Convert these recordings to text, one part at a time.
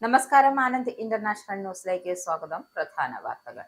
നമസ്കാരം. ആനന്ദ് ഇന്റർനാഷണൽ ന്യൂസിലേക്ക് സ്വാഗതം. പ്രധാന വാർത്തകൾ.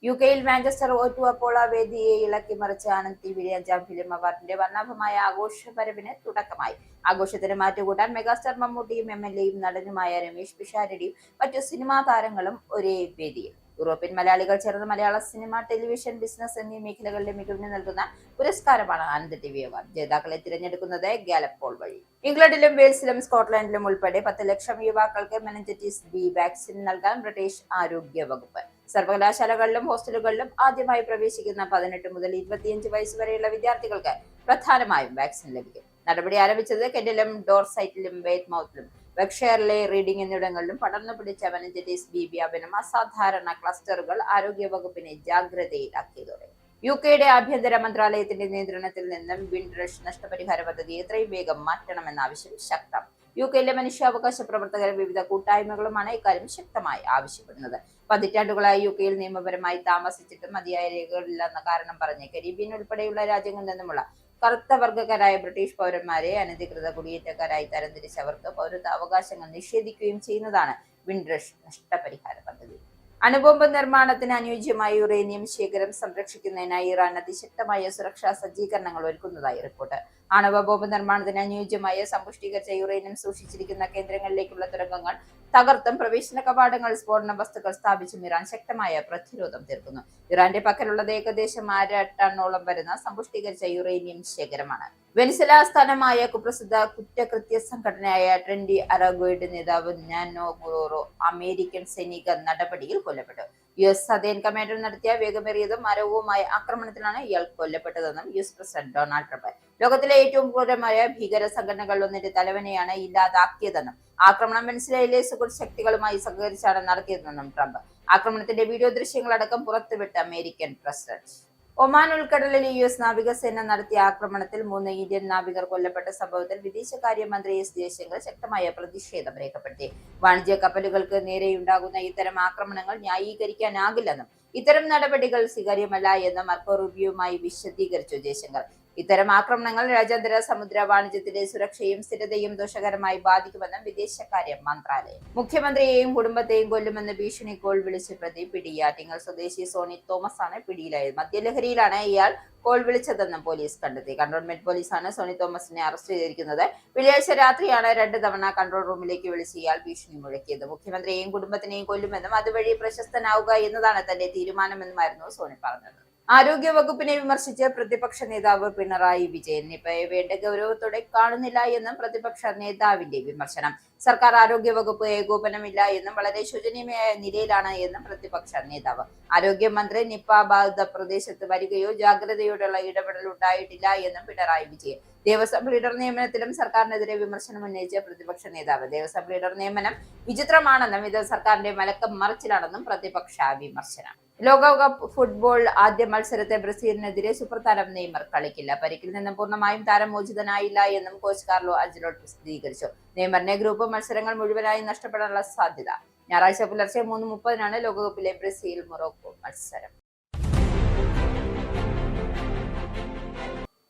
യുകെയിൽ മാഞ്ചസ്റ്റർ O2 അപ്പോളോ വേദിയെ ഇളക്കിമറിച്ച് ആനന്ദ് ടിവിയുടെ 5ാം ഫിലിം അവാർഡിന്റെ വർണ്ണാഭമായ ആഘോഷപരവിന് തുടക്കമായി. ആഘോഷത്തിന് മാറ്റുകൂട്ടാൻ മെഗാസ്റ്റാർ മമ്മൂട്ടിയും MLAയും നടനുമായ രമേശ് പിഷാരടിയും മറ്റു സിനിമാ താരങ്ങളും ഒരേ വേദിയിൽ. യൂറോപ്യൻ മലയാളികൾ ചേർന്ന് മലയാള സിനിമ, ടെലിവിഷൻ, ബിസിനസ് എന്നീ മേഖലകളിലെ മികവിന് നൽകുന്ന പുരസ്കാരമാണ് ആനന്ദ് ടിവി അവാർഡ്. ജേതാക്കളെ തിരഞ്ഞെടുക്കുന്നത് ഗാലപ്പ് പോൾ വഴി. ഇംഗ്ലണ്ടിലും വെയിൽസിലും സ്കോട്ട്ലൻഡിലും ഉൾപ്പെടെ 10 ലക്ഷം യുവാക്കൾക്ക് മെനിഞ്ചൈറ്റിസ് ബി വാക്സിൻ നൽകാൻ ബ്രിട്ടീഷ് ആരോഗ്യ വകുപ്പ്. സർവകലാശാലകളിലും ഹോസ്റ്റലുകളിലും ആദ്യമായി പ്രവേശിക്കുന്ന 18 മുതൽ 25 വയസ്സ് വരെയുള്ള വിദ്യാർത്ഥികൾക്ക് പ്രധാനമായും വാക്സിൻ ലഭിക്കും. നടപടി ആരംഭിച്ചത് കെന്റിലും ഡോർസൈറ്റിലും വെയ്റ്റ്മൌത്തിലും ബെർക്ക്ഷയറിലെ റീഡിംഗ് എന്നിവിടങ്ങളിലും പടർന്നു പിടിച്ച മെനിഞ്ചൈറ്റിസ് ബി വ്യാപനം അസാധാരണ ക്ലസ്റ്ററുകൾ ആരോഗ്യ വകുപ്പിനെ ജാഗ്രതയിലാക്കിയതോടെ യുകെയുടെ ആഭ്യന്തര മന്ത്രാലയത്തിന്റെ നിയന്ത്രണത്തിൽ നിന്നും വിൻഡ്രഷ് നഷ്ടപരിഹാര പദ്ധതി എത്രയും വേഗം മാറ്റണമെന്ന ആവശ്യം ശക്തം. യുകെയിലെ മനുഷ്യാവകാശ പ്രവർത്തകരും വിവിധ കൂട്ടായ്മകളുമാണ് ഇക്കാര്യം ശക്തമായി ആവശ്യപ്പെടുന്നത്. പതിറ്റാണ്ടുകളായി യുകെയിൽ നിയമപരമായി താമസിച്ചിട്ടും മതിയായ രേഖകളില്ലെന്ന കാരണം പറഞ്ഞ് കരീബിയൻ ഉൾപ്പെടെയുള്ള രാജ്യങ്ങളിൽ നിന്നുമുള്ള കറുത്ത വർഗ്ഗക്കാരായ ബ്രിട്ടീഷ് പൗരന്മാരെ അനധികൃത കുടിയേറ്റക്കാരായി തരംതിരിച്ചവർക്ക് പൗരത്വാവകാശങ്ങൾ നിഷേധിക്കുകയും ചെയ്യുന്നതാണ് വിൻഡ്രഷ് നഷ്ടപരിഹാര പദ്ധതി. അണുബോംബ് നിർമ്മാണത്തിന് അനുയോജ്യമായ യുറേനിയം ശേഖരം സംരക്ഷിക്കുന്നതിനായി ഇറാൻ അതിശക്തമായ സുരക്ഷാ സജ്ജീകരണങ്ങൾ ഒരുക്കുന്നതായി റിപ്പോർട്ട്. ആണവ ബോംബ് നിർമ്മാണത്തിന് അനുയോജ്യമായ സമ്പുഷ്ടീകരിച്ച യുറേനിയം സൂക്ഷിച്ചിരിക്കുന്ന കേന്ദ്രങ്ങളിലേക്കുള്ള തുരങ്കങ്ങൾ തകർത്തും പ്രവേശന കവാടങ്ങൾ സ്ഫോടന വസ്തുക്കൾ സ്ഥാപിച്ചും ഇറാൻ ശക്തമായ പ്രതിരോധം തീർക്കുന്നു. ഇറാന്റെ പക്കലുള്ളത് ഏകദേശം 1/2 ടണ്ണോളം വരുന്ന സമ്പുഷ്ടീകരിച്ച യുറേനിയം ശേഖരമാണ്. വെനിസ്വേല ആസ്ഥാനമായ കുപ്രസിദ്ധ കുറ്റകൃത്യ സംഘടനയായ ട്രെൻഡി അറാഗോയുടെ നേതാവ് നാനോ ഗുറോറോ അമേരിക്കൻ സൈനിക നടപടിയിൽ കൊല്ലപ്പെട്ടു. US സദേൺ കമാൻഡർ നടത്തിയ വേഗമേറിയതും മരവുമായ ആക്രമണത്തിലാണ് ഇയാൾ കൊല്ലപ്പെട്ടതെന്നും US പ്രസിഡന്റ് ഡൊണാൾഡ് ട്രംപ് ലോകത്തിലെ ഏറ്റവും ക്രൂരമായ ഭീകര സംഘടനകളിലൊന്നിന്റെ തലവനെയാണ് ഇല്ലാതാക്കിയതെന്നും ആക്രമണം വെനിസ്വേലയിലെ സുഹൃത്ത് ശക്തികളുമായി സഹകരിച്ചാണ് നടത്തിയതെന്നും ട്രംപ് ആക്രമണത്തിന്റെ വീഡിയോ ദൃശ്യങ്ങളടക്കം പുറത്തുവിട്ട അമേരിക്കൻ പ്രസിഡന്റ്. ഒമാൻ ഉൾക്കടലിൽ US നാവികസേന നടത്തിയ ആക്രമണത്തിൽ 3 ഇന്ത്യൻ നാവികർ കൊല്ലപ്പെട്ട സംഭവത്തിൽ വിദേശകാര്യമന്ത്രി S ജയശങ്കർ ശക്തമായ പ്രതിഷേധം രേഖപ്പെടുത്തി. വാണിജ്യ കപ്പലുകൾക്ക് നേരെയുണ്ടാകുന്ന ഇത്തരം ആക്രമണങ്ങൾ ന്യായീകരിക്കാനാകില്ലെന്നും ഇത്തരം നടപടികൾ സ്വീകാര്യമല്ല എന്നും മാർക്കോ റൂബിയോയുമായി വിശദീകരിച്ചു ജയശങ്കർ. ഇത്തരം ആക്രമണങ്ങൾ രാജ്യാന്തര സമുദ്ര വാണിജ്യത്തിന്റെ സുരക്ഷയും സ്ഥിരതയും ദോഷകരമായി ബാധിക്കുമെന്നും വിദേശകാര്യ മന്ത്രാലയം. മുഖ്യമന്ത്രിയെയും കുടുംബത്തെയും കൊല്ലുമെന്ന് ഭീഷണി കോൾ വിളിച്ച പ്രതി പിടി. ആറ്റിങ്ങൽ സ്വദേശി സോണി തോമസ് ആണ് പിടിയിലായത്. മദ്യലഹരിയിലാണ് ഇയാൾ കോൾ വിളിച്ചതെന്നും പോലീസ് കണ്ടെത്തി. കന്റോൺമെന്റ് പോലീസാണ് സോണി തോമസിനെ അറസ്റ്റ് ചെയ്തിരിക്കുന്നത്. വെള്ളിയാഴ്ച രാത്രിയാണ് 2 തവണ കൺട്രോൾ റൂമിലേക്ക് വിളിച്ച് ഇയാൾ ഭീഷണി മുഴക്കിയത്. മുഖ്യമന്ത്രിയെയും കുടുംബത്തിനെയും കൊല്ലുമെന്നും അതുവഴി പ്രശസ്തനാവുക എന്നതാണ് തന്റെ തീരുമാനമെന്നുമായിരുന്നു സോണി പറഞ്ഞത്. ആരോഗ്യ വകുപ്പിനെ വിമർശിച്ച് പ്രതിപക്ഷ നേതാവ് പിണറായി വിജയൻ. നിപയെ വേണ്ട ഗൗരവത്തോടെ കാണുന്നില്ല എന്നും പ്രതിപക്ഷ നേതാവിന്റെ വിമർശനം. സർക്കാർ ആരോഗ്യ വകുപ്പ് ഏകോപനമില്ല എന്നും വളരെ ശോചനീയമായ നിലയിലാണ് എന്നും പ്രതിപക്ഷ നേതാവ്. ആരോഗ്യമന്ത്രി നിപ ബാധിത പ്രദേശത്ത് വരികയോ ജാഗ്രതയോടുള്ള ഇടപെടൽ ഉണ്ടായിട്ടില്ല എന്നും പിണറായി വിജയൻ. ദേവസ്വം ലീഡർ നിയമനത്തിലും സർക്കാരിനെതിരെ വിമർശനം ഉന്നയിച്ച പ്രതിപക്ഷ നേതാവ് ദേവസ്വം ലീഡർ നിയമനം വിചിത്രമാണെന്നും ഇത് സർക്കാരിന്റെ മലക്കം മറിച്ചിലാണെന്നും പ്രതിപക്ഷ വിമർശനം. ലോകകപ്പ് ഫുട്ബോൾ ആദ്യ മത്സരത്തെ ബ്രസീലിനെതിരെ സൂപ്പർ താരം നെയ്മർ കളിക്കില്ല. പരിക്കിൽ നിന്നും പൂർണ്ണമായും താരം മോചിതനായില്ല എന്നും കോച്ച് കാർലോ അഞ്ചലോട്ടി സ്ഥിരീകരിച്ചു. നെയ്മറിനെ ഗ്രൂപ്പ് മത്സരങ്ങൾ മുഴുവനായി നഷ്ടപ്പെടാനുള്ള സാധ്യത. ഞായറാഴ്ച പുലർച്ചെ 3:30 ലോകകപ്പിലെ ബ്രസീൽ മൊറോക്കോ മത്സരം.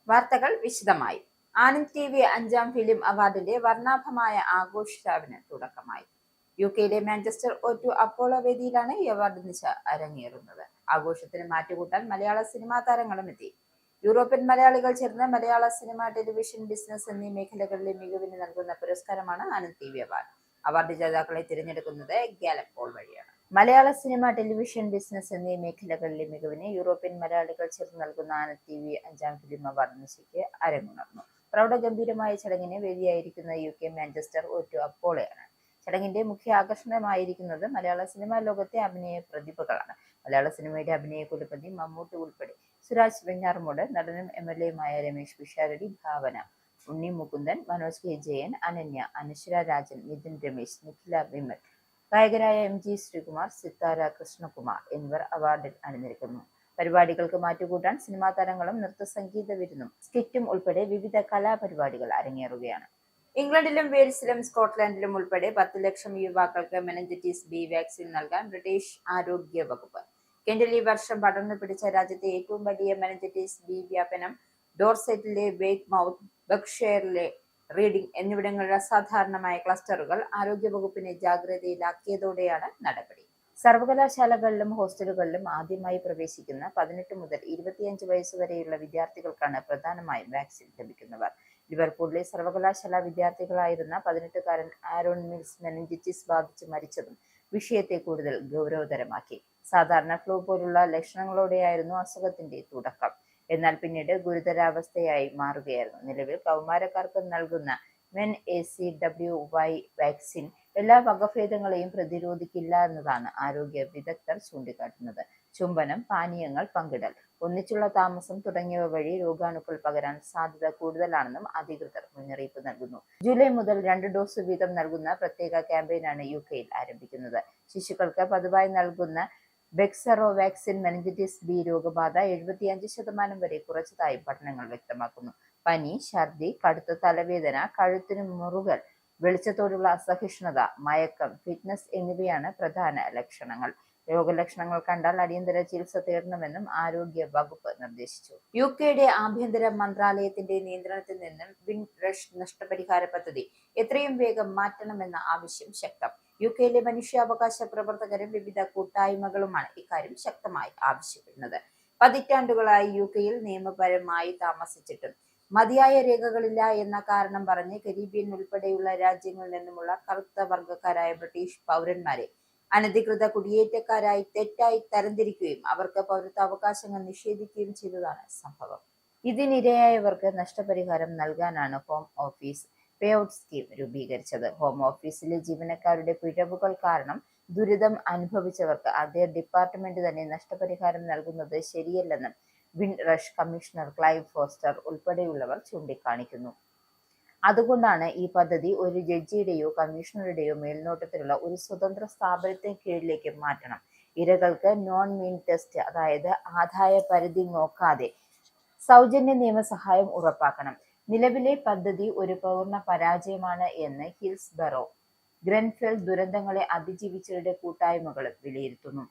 വാർത്തകൾ വിശദമായി. ആനന്ദ് ടിവി 5ാം ഫിലിം അവാർഡിന്റെ വർണ്ണാഭമായ ആഘോഷരാവിന് തുടക്കമായി. യുകെയിലെ മാഞ്ചസ്റ്റർ O2 അപ്പോളോ വേദിയിലാണ് ഈ അവാർഡ് നിശ അരങ്ങേറുന്നത്. ആഘോഷത്തിന് മാറ്റുകൂട്ടാൻ മലയാള സിനിമാ താരങ്ങളും എത്തി. യൂറോപ്യൻ മലയാളികൾ ചേർന്ന് മലയാള സിനിമ, ടെലിവിഷൻ, ബിസിനസ് എന്നീ മേഖലകളിലെ മികവിന് നൽകുന്ന പുരസ്കാരമാണ് ആനന്ദ് ടിവി അവാർഡ്. അവാർഡ് ജേതാക്കളെ തിരഞ്ഞെടുക്കുന്നത് ഗാലപ്പ് പോൾ വഴിയാണ്. മലയാള സിനിമ, ടെലിവിഷൻ, ബിസിനസ് എന്നീ മേഖലകളിലെ മികവിന് യൂറോപ്യൻ മലയാളികൾ ചേർന്ന് നൽകുന്ന ആനന്ദ് ടിവി 5ാം ഫിലിം അവാർഡ് നിശയ്ക്ക് അരങ്ങുണർന്നു. പ്രൗഢഗംഭീരമായ ചടങ്ങിന് വേദിയായിരിക്കുന്ന UK മാഞ്ചസ്റ്റർ O2 അപ്പോളോയാണ്. ചടങ്ങിന്റെ മുഖ്യ ആകർഷണമായിരിക്കുന്നത് മലയാള സിനിമാ ലോകത്തെ അഭിനയ പ്രതിഭകളാണ്. മലയാള സിനിമയുടെ അഭിനയ കുലപതി മമ്മൂട്ടി ഉൾപ്പെടെ സുരാജ് വെഞ്ഞാറമൂട്, നടനും MLAയുമായ രമേശ് പിഷാരടി, ഭാവന, ഉണ്ണി മുകുന്ദൻ, മനോജ് K ജയൻ, അനന്യ, അനശ്വര രാജൻ, മിഥുൻ രമേശ്, നിഖില വിമൽ, ഗായകരായ MG ശ്രീകുമാർ, സിത്താര കൃഷ്ണകുമാർ എന്നിവർ അവാർഡിൽ അണിനിരക്കുന്നു. പരിപാടികൾക്ക് മാറ്റുകൂട്ടാൻ സിനിമാ താരങ്ങളും നൃത്തസംഗീത വിരുന്നും സ്കിറ്റും ഉൾപ്പെടെ വിവിധ കലാപരിപാടികൾ അരങ്ങേറുകയാണ്. ഇംഗ്ലണ്ടിലും വെയിൽസിലും സ്കോട്ട്ലൻഡിലും ഉൾപ്പെടെ 10 ലക്ഷം യുവാക്കൾക്ക് മെനിഞ്ചൈറ്റിസ് ബി വാക്സിൻ നൽകാൻ ബ്രിട്ടീഷ് ആരോഗ്യ വകുപ്പ്. കെന്റിൽ ഈ വർഷം പടർന്നു പിടിച്ച രാജ്യത്തെ ഏറ്റവും വലിയ മെനിഞ്ചൈറ്റിസ് ബി വ്യാപനം ഡോർസെറ്റിലെ വെയ്റ്റ്മൌത്ത്, ബെർക്ക്ഷയറിലെ റീഡിംഗ് എന്നിവിടങ്ങളിലെ അസാധാരണമായ ക്ലസ്റ്ററുകൾ ആരോഗ്യവകുപ്പിനെ ജാഗ്രതയിലാക്കിയതോടെയാണ് നടപടി. സർവകലാശാലകളിലും ഹോസ്റ്റലുകളിലും ആദ്യമായി പ്രവേശിക്കുന്ന 18 മുതൽ 25 വയസ്സുവരെയുള്ള വിദ്യാർത്ഥികൾക്കാണ് പ്രധാനമായും വാക്സിൻ ലഭിക്കുന്നവർ. ലിവർപൂളിലെ സർവകലാശാല വിദ്യാർത്ഥികളായിരുന്ന 18-കാരൻ ആരോൺ മിൽസ് മെനിഞ്ചിറ്റിസ് ബാധിച്ച് മരിച്ചതും വിഷയത്തെ കൂടുതൽ ഗൗരവതരമാക്കി. സാധാരണ ഫ്ലൂ പോലുള്ള ലക്ഷണങ്ങളോടെയായിരുന്നു അസുഖത്തിന്റെ തുടക്കം. എന്നാൽ പിന്നീട് ഗുരുതരാവസ്ഥയായി മാറുകയായിരുന്നു. നിലവിൽ കൗമാരക്കാർക്ക് നൽകുന്ന MenACWY വാക്സിൻ എല്ലാ വകഭേദങ്ങളെയും പ്രതിരോധിക്കില്ല എന്നതാണ് ആരോഗ്യ വിദഗ്ധർ ചൂണ്ടിക്കാട്ടുന്നത്. ചുംബനം, പാനീയങ്ങൾ പങ്കിടൽ, ഒന്നിച്ചുള്ള താമസം തുടങ്ങിയവ വഴി രോഗാണുക്കൾ പകരാൻ സാധ്യത കൂടുതലാണെന്നും അധികൃതർ മുന്നറിയിപ്പ് നൽകുന്നു. ജൂലൈ മുതൽ 2 ഡോസ് വീതം നൽകുന്ന പ്രത്യേക ക്യാമ്പയിനാണ് UK-യിൽ ആരംഭിക്കുന്നത്. ശിശുക്കൾക്ക് പതിവായി നൽകുന്ന ബെക്സറോ വാക്സിൻ മെനിഞ്ചിറ്റിസ് ബി രോഗബാധ 75% വരെ കുറച്ചതായി പഠനങ്ങൾ വ്യക്തമാക്കുന്നു. പനി, ഛർദി, കടുത്ത തലവേദന, കഴുത്തിന് മുറുകൽ, വെളിച്ചത്തോടുള്ള അസഹിഷ്ണുത, മയക്കം, ഫിറ്റ്നസ് എന്നിവയാണ് പ്രധാന ലക്ഷണങ്ങൾ. രോഗലക്ഷണങ്ങൾ കണ്ടാൽ അടിയന്തര ചികിത്സ തേടണമെന്നും ആരോഗ്യ വകുപ്പ് നിർദ്ദേശിച്ചു. UK-യുടെ ആഭ്യന്തര മന്ത്രാലയത്തിന്റെ നിയന്ത്രണത്തിൽ നിന്നും വിൻഡ്രഷ് നഷ്ടപരിഹാര പദ്ധതി എത്രയും വേഗം മാറ്റണമെന്ന ആവശ്യം ശക്തം. UK-യിലെ മനുഷ്യാവകാശ പ്രവർത്തകരും വിവിധ കൂട്ടായ്മകളുമാണ് ഇക്കാര്യം ശക്തമായി ആവശ്യപ്പെടുന്നത്. പതിറ്റാണ്ടുകളായി UK-യിൽ നിയമപരമായി താമസിച്ചിട്ടും മതിയായ രേഖകളില്ല എന്ന കാരണം പറഞ്ഞ് കരീബിയൻ ഉൾപ്പെടെയുള്ള രാജ്യങ്ങളിൽ നിന്നുമുള്ള കറുത്ത വർഗ്ഗക്കാരായ ബ്രിട്ടീഷ് പൗരന്മാരെ അനധികൃത കുടിയേറ്റക്കാരായി തെറ്റായി തരംതിരിക്കുകയും അവർക്ക് പൗരത്വാവകാശങ്ങൾ നിഷേധിക്കുകയും ചെയ്തതാണ് സംഭവം. ഇതിനിരയായവർക്ക് നഷ്ടപരിഹാരം നൽകാനാണ് home office pay out scheme രൂപീകരിച്ചത്. ഹോം ഓഫീസിലെ ജീവനക്കാരുടെ പിഴവുകൾ കാരണം ദുരിതം അനുഭവിച്ചവർക്ക് അതേ ഡിപ്പാർട്ട്മെന്റ് തന്നെ നഷ്ടപരിഹാരം നൽകുന്നത് ശരിയല്ലെന്നും വിൻഡ്രഷ് കമ്മീഷണർ ക്ലൈവ് ഫോസ്റ്റർ ഉൾപ്പെടെയുള്ളവർ ചൂണ്ടിക്കാണിക്കുന്നു. അതുകൊണ്ടാണ് ഈ പദ്ധതി ഒരു ജഡ്ജിയുടെയോ കമ്മീഷണറുടെയോ മേൽനോട്ടത്തിലുള്ള ഒരു സ്വതന്ത്ര സ്ഥാപനത്തിന് കീഴിലേക്ക് മാറ്റണം. ഇരകൾക്ക് നോൺ മീൻ ടെസ്റ്റ്, അതായത് ആദായ പരിധി നോക്കാതെ സൗജന്യ നിയമസഹായം ഉറപ്പാക്കണം. നിലവിലെ പദ്ധതി ഒരു പൂർണ്ണ പരാജയമാണ് എന്ന് ഹിൽസ്ബറോ, ഗ്രെൻഫെൽ ദുരന്തങ്ങളെ അതിജീവിച്ചവരുടെ കൂട്ടായ്മകളും വിലയിരുത്തുന്നു.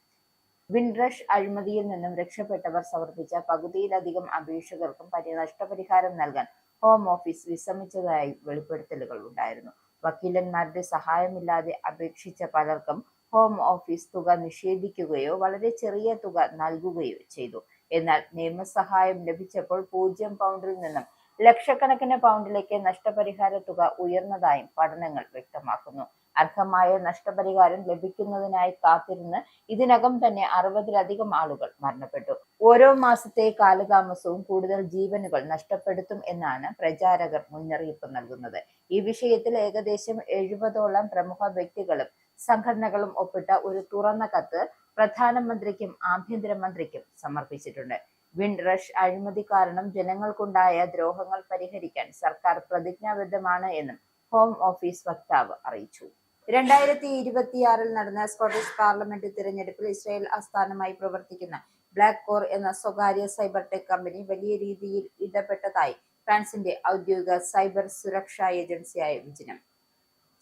വിൻഡ്രഷ് അഴിമതിയിൽ നിന്നും രക്ഷപ്പെട്ടവർ സമർപ്പിച്ച പകുതിയിലധികം അപേക്ഷകർക്കും നഷ്ടപരിഹാരം നൽകാൻ ഹോം ഓഫീസ് വിസമ്മതിച്ചതായി വെളിപ്പെടുത്തലുകൾ ഉണ്ടായിരുന്നു. വക്കീലന്മാരുടെ സഹായമില്ലാതെ അപേക്ഷിച്ച പലർക്കും ഹോം ഓഫീസ് തുക നിഷേധിക്കുകയോ വളരെ ചെറിയ തുക നൽകുകയോ ചെയ്തു. എന്നാൽ നിയമസഹായം ലഭിച്ചപ്പോൾ 0 പൗണ്ടിൽ നിന്നും ലക്ഷക്കണക്കിന് പൗണ്ടിലേക്ക് നഷ്ടപരിഹാര തുക ഉയർന്നതായും പഠനങ്ങൾ വ്യക്തമാക്കുന്നു. അർഹമായ നഷ്ടപരിഹാരം ലഭിക്കുന്നതിനായി കാത്തിരുന്ന് ഇതിനകം തന്നെ 60-ലധികം ആളുകൾ മരണപ്പെട്ടു. ഓരോ മാസത്തെ കാലതാമസവും കൂടുതൽ ജീവനുകൾ നഷ്ടപ്പെടുത്തും എന്നാണ് പ്രചാരകർ മുന്നറിയിപ്പ് നൽകുന്നത്. ഈ വിഷയത്തിൽ ഏകദേശം 70ഓളം പ്രമുഖ വ്യക്തികളും സംഘടനകളും ഒപ്പിട്ട ഒരു തുറന്ന കത്ത് പ്രധാനമന്ത്രിക്കും ആഭ്യന്തരമന്ത്രിക്കും സമർപ്പിച്ചിട്ടുണ്ട്. വിൻഡ്രഷ് അഴിമതി കാരണം ജനങ്ങൾക്കുണ്ടായ ദ്രോഹങ്ങൾ പരിഹരിക്കാൻ സർക്കാർ പ്രതിജ്ഞാബദ്ധമാണ് എന്നും ഹോം ഓഫീസ് വക്താവ് അറിയിച്ചു. 2026 നടന്ന സ്കോട്ടിഷ് പാർലമെന്റ് തിരഞ്ഞെടുപ്പിൽ ഇസ്രായേൽ ആസ്ഥാനമായി പ്രവർത്തിക്കുന്ന ബ്ലാക്ക് കോർ എന്ന സ്വകാര്യ സൈബർ ടെക് കമ്പനി വലിയ രീതിയിൽ ഇടപെട്ടതായി ഫ്രാൻസിന്റെ ഔദ്യോഗിക സൈബർ സുരക്ഷാ ഏജൻസിയായ വിജിനം.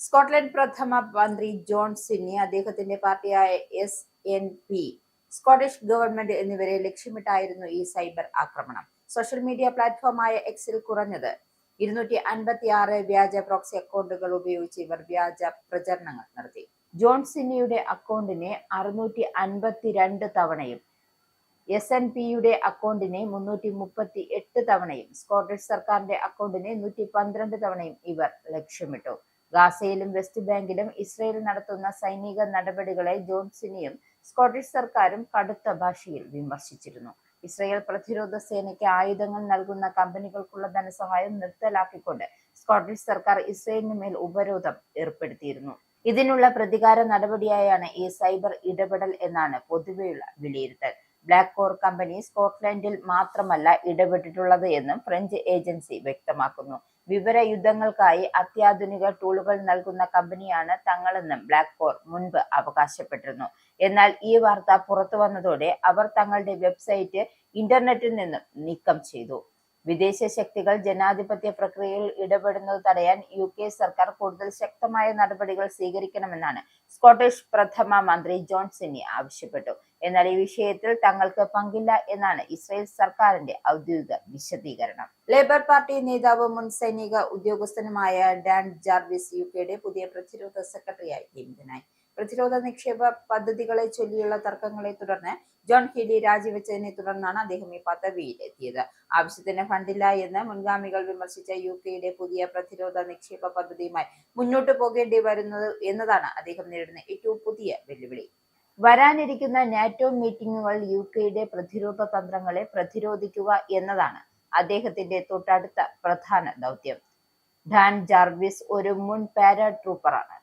സ്കോട്ട്ലൻഡ് പ്രഥമ മന്ത്രി ജോൺ സിന്നി, അദ്ദേഹത്തിന്റെ പാർട്ടിയായ SNP, സ്കോട്ടിഷ് ഗവൺമെന്റ് എന്നിവരെ ലക്ഷ്യമിട്ടായിരുന്നു ഈ സൈബർ ആക്രമണം. സോഷ്യൽ മീഡിയ പ്ലാറ്റ്ഫോമായ എക്സിൽ കുറഞ്ഞത് 256 വ്യാജ പ്രോക്സി അക്കൗണ്ടുകൾ ഉപയോഗിച്ച് ഇവർ വ്യാജ പ്രചരണങ്ങൾ നടത്തി. ജോൺ സിന്നിയുടെ അക്കൗണ്ടിനെ 652 തവണയും SNPയുടെ അക്കൗണ്ടിനെ 338 തവണയും സ്കോട്ടിഷ് സർക്കാരിന്റെ അക്കൗണ്ടിനെ 112 തവണയും ഇവർ ലക്ഷ്യമിട്ടു. ഗാസയിലും വെസ്റ്റ് ബാങ്കിലും ഇസ്രയേൽ നടത്തുന്ന സൈനിക നടപടികളെ ജോൺ സിന്നിയും സ്കോട്ടിഷ് സർക്കാരും കടുത്ത ഭാഷയിൽ വിമർശിച്ചിരുന്നു. ഇസ്രയേൽ പ്രതിരോധ സേനയ്ക്ക് ആയുധങ്ങൾ നൽകുന്ന കമ്പനികൾക്കുള്ള ധനസഹായം നിർത്തലാക്കിക്കൊണ്ട് സ്കോട്ടിഷ് സർക്കാർ ഇസ്രയേലിന് മേൽ ഉപരോധം ഏർപ്പെടുത്തിയിരുന്നു. ഇതിനുള്ള പ്രതികാര നടപടിയായാണ് ഈ സൈബർ ഇടപെടൽ എന്നാണ് പൊതുവെയുള്ള വിലയിരുത്തൽ. ബ്ലാക്ക് കോർ കമ്പനി സ്കോട്ട്ലൻഡിൽ മാത്രമല്ല ഇടപെട്ടിട്ടുള്ളത് എന്നും ഫ്രഞ്ച് ഏജൻസി വ്യക്തമാക്കുന്നു. വിവര യുദ്ധങ്ങൾക്കായി അത്യാധുനിക ടൂളുകൾ നൽകുന്ന കമ്പനിയാണ് തങ്ങളെന്നും ബ്ലാക്ക് കോർ മുൻപ് അവകാശപ്പെട്ടിരുന്നു. എന്നാൽ ഈ വാർത്ത പുറത്തു വന്നതോടെ അവർ തങ്ങളുടെ വെബ്സൈറ്റ് ഇന്റർനെറ്റിൽ നിന്നും നീക്കം ചെയ്തു. വിദേശ ശക്തികൾ ജനാധിപത്യ പ്രക്രിയയിൽ ഇടപെടുന്നത് തടയാൻ UK സർക്കാർ കൂടുതൽ ശക്തമായ നടപടികൾ സ്വീകരിക്കണമെന്നാണ് സ്കോട്ടിഷ് പ്രഥമ മന്ത്രി ജോൺ സിന്നി ആവശ്യപ്പെട്ടു. എന്നാൽ ഈ വിഷയത്തിൽ തങ്ങൾക്ക് പങ്കില്ല എന്നാണ് ഇസ്രായേൽ സർക്കാരിന്റെ ഔദ്യോഗിക വിശദീകരണം. ലേബർ പാർട്ടി നേതാവും മുൻ സൈനിക ഉദ്യോഗസ്ഥനുമായ ഡാൻ ജാർവിസ് UKയുടെ പുതിയ പ്രതിരോധ സെക്രട്ടറിയായി നിയമിതനായി. പ്രതിരോധ നിക്ഷേപ പദ്ധതികളെ ചൊല്ലിയുള്ള തർക്കങ്ങളെ തുടർന്ന് ജോൺ ഹീലി രാജിവെച്ചതിനെ തുടർന്നാണ് അദ്ദേഹം ഈ പദവിയിൽ എത്തിയത്. ആവശ്യത്തിന് ഫണ്ടില്ല എന്ന് മുൻഗാമികൾ വിമർശിച്ച UKയുടെ പുതിയ പ്രതിരോധ നിക്ഷേപ പദ്ധതിയുമായി മുന്നോട്ടു പോകേണ്ടി വരുന്നത് എന്നതാണ് അദ്ദേഹം നേരിടുന്ന ഏറ്റവും പുതിയ വെല്ലുവിളി. വരാനിരിക്കുന്ന നാറ്റോ മീറ്റിംഗുകൾ UKയുടെ പ്രതിരോധ തന്ത്രങ്ങളെ പ്രതിരോധിക്കുക എന്നതാണ് അദ്ദേഹത്തിന്റെ തൊട്ടടുത്ത പ്രധാന ദൗത്യം. ഡാൻ ജാർവിസ് ഒരു മുൻ പാരാ ട്രൂപ്പറാണ്.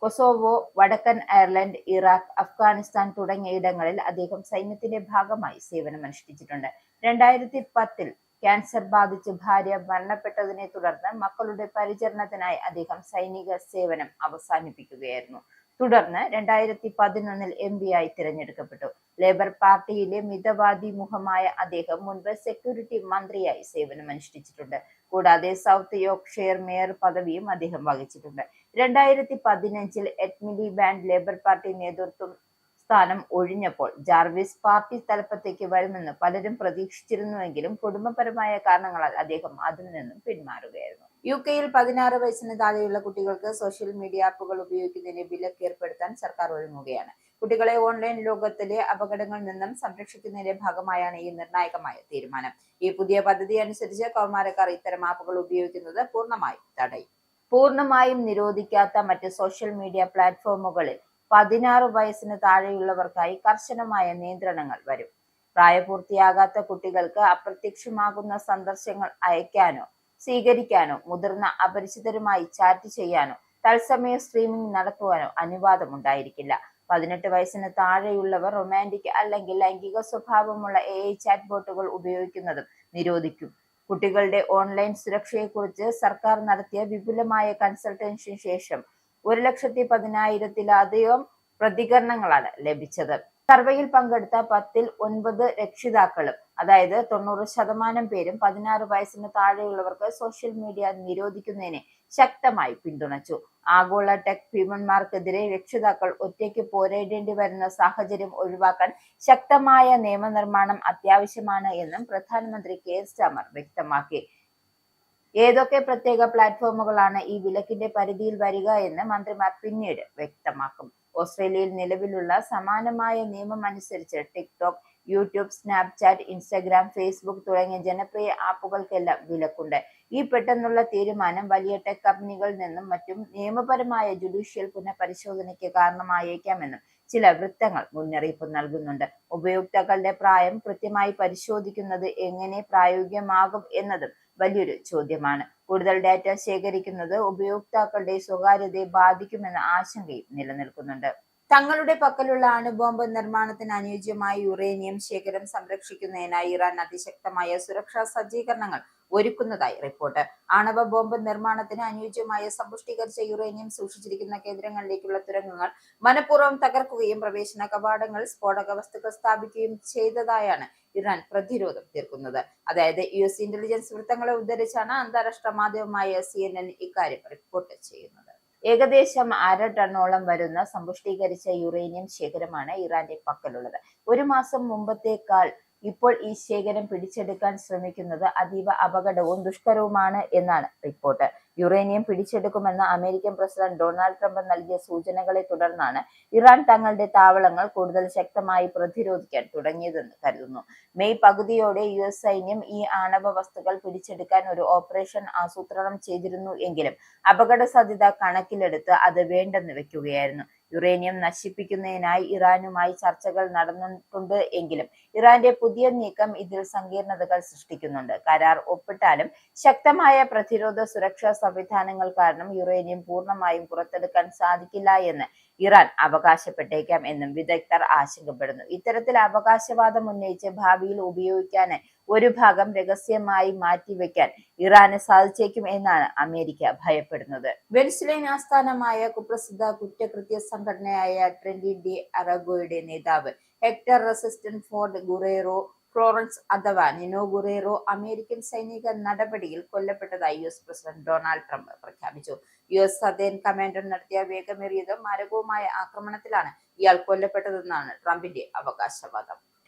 കൊസോവോ, വടക്കൻ അയർലൻഡ്, ഇറാഖ്, അഫ്ഗാനിസ്ഥാൻ തുടങ്ങിയ ഇടങ്ങളിൽ അദ്ദേഹം സൈന്യത്തിന്റെ ഭാഗമായി സേവനമനുഷ്ഠിച്ചിട്ടുണ്ട്. 2010 ക്യാൻസർ ബാധിച്ച് ഭാര്യ മരണപ്പെട്ടതിനെ തുടർന്ന് മക്കളുടെ പരിചരണത്തിനായി അദ്ദേഹം സൈനിക സേവനം അവസാനിപ്പിക്കുകയായിരുന്നു. തുടർന്ന് 2011 MP ആയി തിരഞ്ഞെടുക്കപ്പെട്ടു. ലേബർ പാർട്ടിയിലെ മിതവാദി മുഖമായ അദ്ദേഹം മുൻപ് സെക്യൂരിറ്റി മന്ത്രിയായി സേവനമനുഷ്ഠിച്ചിട്ടുണ്ട്. കൂടാതെ സൗത്ത് യോർക്ക്ഷയർ മേയർ പദവിയും അദ്ദേഹം വഹിച്ചിട്ടുണ്ട്. 2015 എഡ് മിലിബാൻഡ് ലേബർ പാർട്ടി നേതൃത്വം സ്ഥാനം ഒഴിഞ്ഞപ്പോൾ ജാർവിസ് പാർട്ടി തലപ്പത്തേക്ക് വരുമെന്ന് പലരും പ്രതീക്ഷിച്ചിരുന്നുവെങ്കിലും കുടുംബപരമായ കാരണങ്ങളാൽ അദ്ദേഹം അതിൽ നിന്നും പിന്മാറുകയായിരുന്നു. UKയിൽ 16 വയസ്സിന് താഴെയുള്ള കുട്ടികൾക്ക് സോഷ്യൽ മീഡിയ ആപ്പുകൾ ഉപയോഗിക്കുന്നതിന് വിലക്ക് ഏർപ്പെടുത്താൻ സർക്കാർ ഒരുങ്ങുകയാണ്. കുട്ടികളെ ഓൺലൈൻ ലോകത്തിലെ അപകടങ്ങളിൽ നിന്നും സംരക്ഷിക്കുന്നതിന്റെ ഭാഗമായാണ് ഈ നിർണായകമായ തീരുമാനം. ഈ പുതിയ പദ്ധതി അനുസരിച്ച് കൗമാരക്കാർ ഇത്തരം ആപ്പുകൾ ഉപയോഗിക്കുന്നത് പൂർണ്ണമായും നിരോധിക്കാത്ത മറ്റ് സോഷ്യൽ മീഡിയ പ്ലാറ്റ്ഫോമുകളിൽ 16 വയസ്സിന് താഴെയുള്ളവർക്കായി കർശനമായ നിയന്ത്രണങ്ങൾ വരും. പ്രായപൂർത്തിയാകാത്ത കുട്ടികൾക്ക് അപ്രത്യക്ഷമാകുന്ന സന്ദേശങ്ങൾ അയക്കാനോ സ്വീകരിക്കാനോ മുതിർന്ന അപരിചിതരുമായി ചാറ്റ് ചെയ്യാനോ തത്സമയ സ്ട്രീമിംഗ് നടത്തുവാനോ അനുവാദമുണ്ടായിരിക്കില്ല. 18 വയസ്സിന് താഴെയുള്ളവർ റൊമാന്റിക് അല്ലെങ്കിൽ ലൈംഗിക സ്വഭാവമുള്ള AI ചാറ്റ് ബോട്ടുകൾ ഉപയോഗിക്കുന്നതും നിരോധിക്കും. കുട്ടികളുടെ ഓൺലൈൻ സുരക്ഷയെക്കുറിച്ച് സർക്കാർ നടത്തിയ വിപുലമായ കൺസൾട്ടേഷന് ശേഷം 1,10,000-ത്തിലധികം പ്രതികരണങ്ങളാണ് ലഭിച്ചത്. സർവേയിൽ പങ്കെടുത്ത 10ൽ 9 രക്ഷിതാക്കളും, അതായത് 90% പേരും 16 വയസ്സിന് താഴെയുള്ളവർക്ക് സോഷ്യൽ മീഡിയ നിരോധിക്കുന്നതിനെ ശക്തമായി പിന്തുണച്ചു. ആഗോള ടെക് ഭീമന്മാർക്കെതിരെ രക്ഷിതാക്കൾ ഒറ്റയ്ക്ക് പോരാടേണ്ടി വരുന്ന സാഹചര്യം ഒഴിവാക്കാൻ ശക്തമായ നിയമനിർമ്മാണം അത്യാവശ്യമാണ് എന്നും പ്രധാനമന്ത്രി കെയർ സ്റ്റാമർ വ്യക്തമാക്കി. ഏതൊക്കെ പ്രത്യേക പ്ലാറ്റ്ഫോമുകളാണ് ഈ വിലക്കിന്റെ പരിധിയിൽ വരിക എന്ന് മന്ത്രിമാർ പിന്നീട് വ്യക്തമാക്കും. ഓസ്ട്രേലിയയിൽ നിലവിലുള്ള സമാനമായ നിയമം അനുസരിച്ച് TikTok, YouTube, Snapchat, Instagram, Facebook തുടങ്ങിയ ജനപ്രിയ ആപ്പുകൾക്കെല്ലാം വിലക്കുണ്ട്. ഈ പെട്ടെന്നുള്ള തീരുമാനം വലിയ ടെക് കമ്പനികളിൽ നിന്നും മറ്റും നിയമപരമായ ജുഡീഷ്യൽ പുനഃപരിശോധനയ്ക്ക് കാരണമായേക്കാമെന്നും ചില വൃത്തങ്ങൾ മുന്നറിയിപ്പ് നൽകുന്നുണ്ട്. ഉപയോക്താക്കളുടെ പ്രായം കൃത്യമായി പരിശോധിക്കുന്നത് എങ്ങനെ പ്രായോഗികമാകും എന്നതും വലിയൊരു ചോദ്യമാണ്. കൂടുതൽ ഡാറ്റ ശേഖരിക്കുന്നത് ഉപയോക്താക്കളുടെ സ്വകാര്യതയെ ബാധിക്കുമെന്ന ആശങ്കയും നിലനിൽക്കുന്നുണ്ട്. തങ്ങളുടെ പക്കലുള്ള അണുബോംബ് നിർമ്മാണത്തിന് അനുയോജ്യമായ യുറേനിയം ശേഖരം സംരക്ഷിക്കുന്നതിനായി ഇറാൻ അതിശക്തമായ സുരക്ഷാ സജ്ജീകരണങ്ങൾ ഒരുക്കുന്നതായി റിപ്പോർട്ട്. ആണവ ബോംബ് നിർമ്മാണത്തിന് അനുയോജ്യമായ സമ്പുഷ്ടീകരിച്ച യുറേനിയം സൂക്ഷിച്ചിരിക്കുന്ന കേന്ദ്രങ്ങളിലേക്കുള്ള തുരങ്കങ്ങൾ മനഃപൂർവ്വം തകർക്കുകയും പ്രവേശന കവാടങ്ങൾ സ്ഫോടക വസ്തുക്കൾ സ്ഥാപിക്കുകയും ചെയ്തതായാണ് ഇറാൻ പ്രതിരോധം തീർക്കുന്നത്. അതായത് US ഇന്റലിജൻസ് വൃത്തങ്ങളെ ഉദ്ധരിച്ചാണ് അന്താരാഷ്ട്ര മാധ്യമമായ CNN ഇക്കാര്യം റിപ്പോർട്ട് ചെയ്യുന്നത്. ഏകദേശം 1/2 ടണ്ണോളം വരുന്ന സമ്പുഷ്ടീകരിച്ച യുറേനിയം ശേഖരമാണ് ഇറാന്റെ പക്കലുള്ളത്. ഒരു മാസം മുമ്പത്തേക്കാൾ ഇപ്പോൾ ഈ ശേഖരം പിടിച്ചെടുക്കാൻ ശ്രമിക്കുന്നത് അതീവ അപകടവും ദുഷ്കരവുമാണ് എന്നാണ് റിപ്പോർട്ട്. യുറേനിയം പിടിച്ചെടുക്കുമെന്ന് അമേരിക്കൻ പ്രസിഡന്റ് ഡൊണാൾഡ് ട്രംപ് നൽകിയ സൂചനകളെ തുടർന്നാണ് ഇറാൻ തങ്ങളുടെ താവളങ്ങൾ കൂടുതൽ ശക്തമായി പ്രതിരോധിക്കാൻ തുടങ്ങിയതെന്ന് കരുതുന്നു. മെയ് പകുതിയോടെ US സൈന്യം ഈ ആണവ വസ്തുക്കൾ പിടിച്ചെടുക്കാൻ ഒരു ഓപ്പറേഷൻ ആസൂത്രണം ചെയ്തിരുന്നു എങ്കിലും അപകട സാധ്യത കണക്കിലെടുത്ത് അത് വേണ്ടെന്ന് വെക്കുകയായിരുന്നു. യുറേനിയം നശിപ്പിക്കുന്നതിനായി ഇറാനുമായി ചർച്ചകൾ നടന്നിട്ടുണ്ട് എങ്കിലും ഇറാന്റെ പുതിയ നീക്കം ഇതിൽ സങ്കീർണതകൾ സൃഷ്ടിക്കുന്നുണ്ട്. കരാർ ഒപ്പിട്ടാലും ശക്തമായ പ്രതിരോധ സുരക്ഷാ സംവിധാനങ്ങൾ കാരണം യുറേനിയം പൂർണ്ണമായും പുറത്തെടുക്കാൻ സാധിക്കില്ല എന്ന് ഇറാൻ അവകാശപ്പെട്ടേക്കാം എന്നും വിദഗ്ധർ ആശങ്കപ്പെടുന്നു. ഇത്തരത്തിൽ അവകാശവാദം ഉന്നയിച്ച് ഭാവിയിൽ ഉപയോഗിക്കാനായി ഒരു ഭാഗം രഹസ്യമായി മാറ്റിവെക്കാൻ ഇറാന് സാധിച്ചേക്കും എന്നാണ് അമേരിക്ക ഭയപ്പെടുന്നത്. വെനിസ്വേലൻ ആസ്ഥാനമായ കുപ്രസിദ്ധ കുറ്റകൃത്യ സംഘടനയായ ട്രെൻഡി ഡി അറഗോയുടെ നേതാവ് Hector Rusthenford Guerrero Flores അഥവാ നിനോ ഗുറേറോ അമേരിക്കൻ സൈനിക നടപടിയിൽ കൊല്ലപ്പെട്ടതായി US പ്രസിഡന്റ് ഡൊണാൾഡ് ട്രംപ് പ്രഖ്യാപിച്ചു. US സദേൺ കമാൻഡർ നടത്തിയ വേഗമേറിയതും മാരകവുമായ ആക്രമണത്തിലാണ് ഇയാൾ കൊല്ലപ്പെട്ടതെന്നാണ് ട്രംപിന്റെ അവകാശവാദം.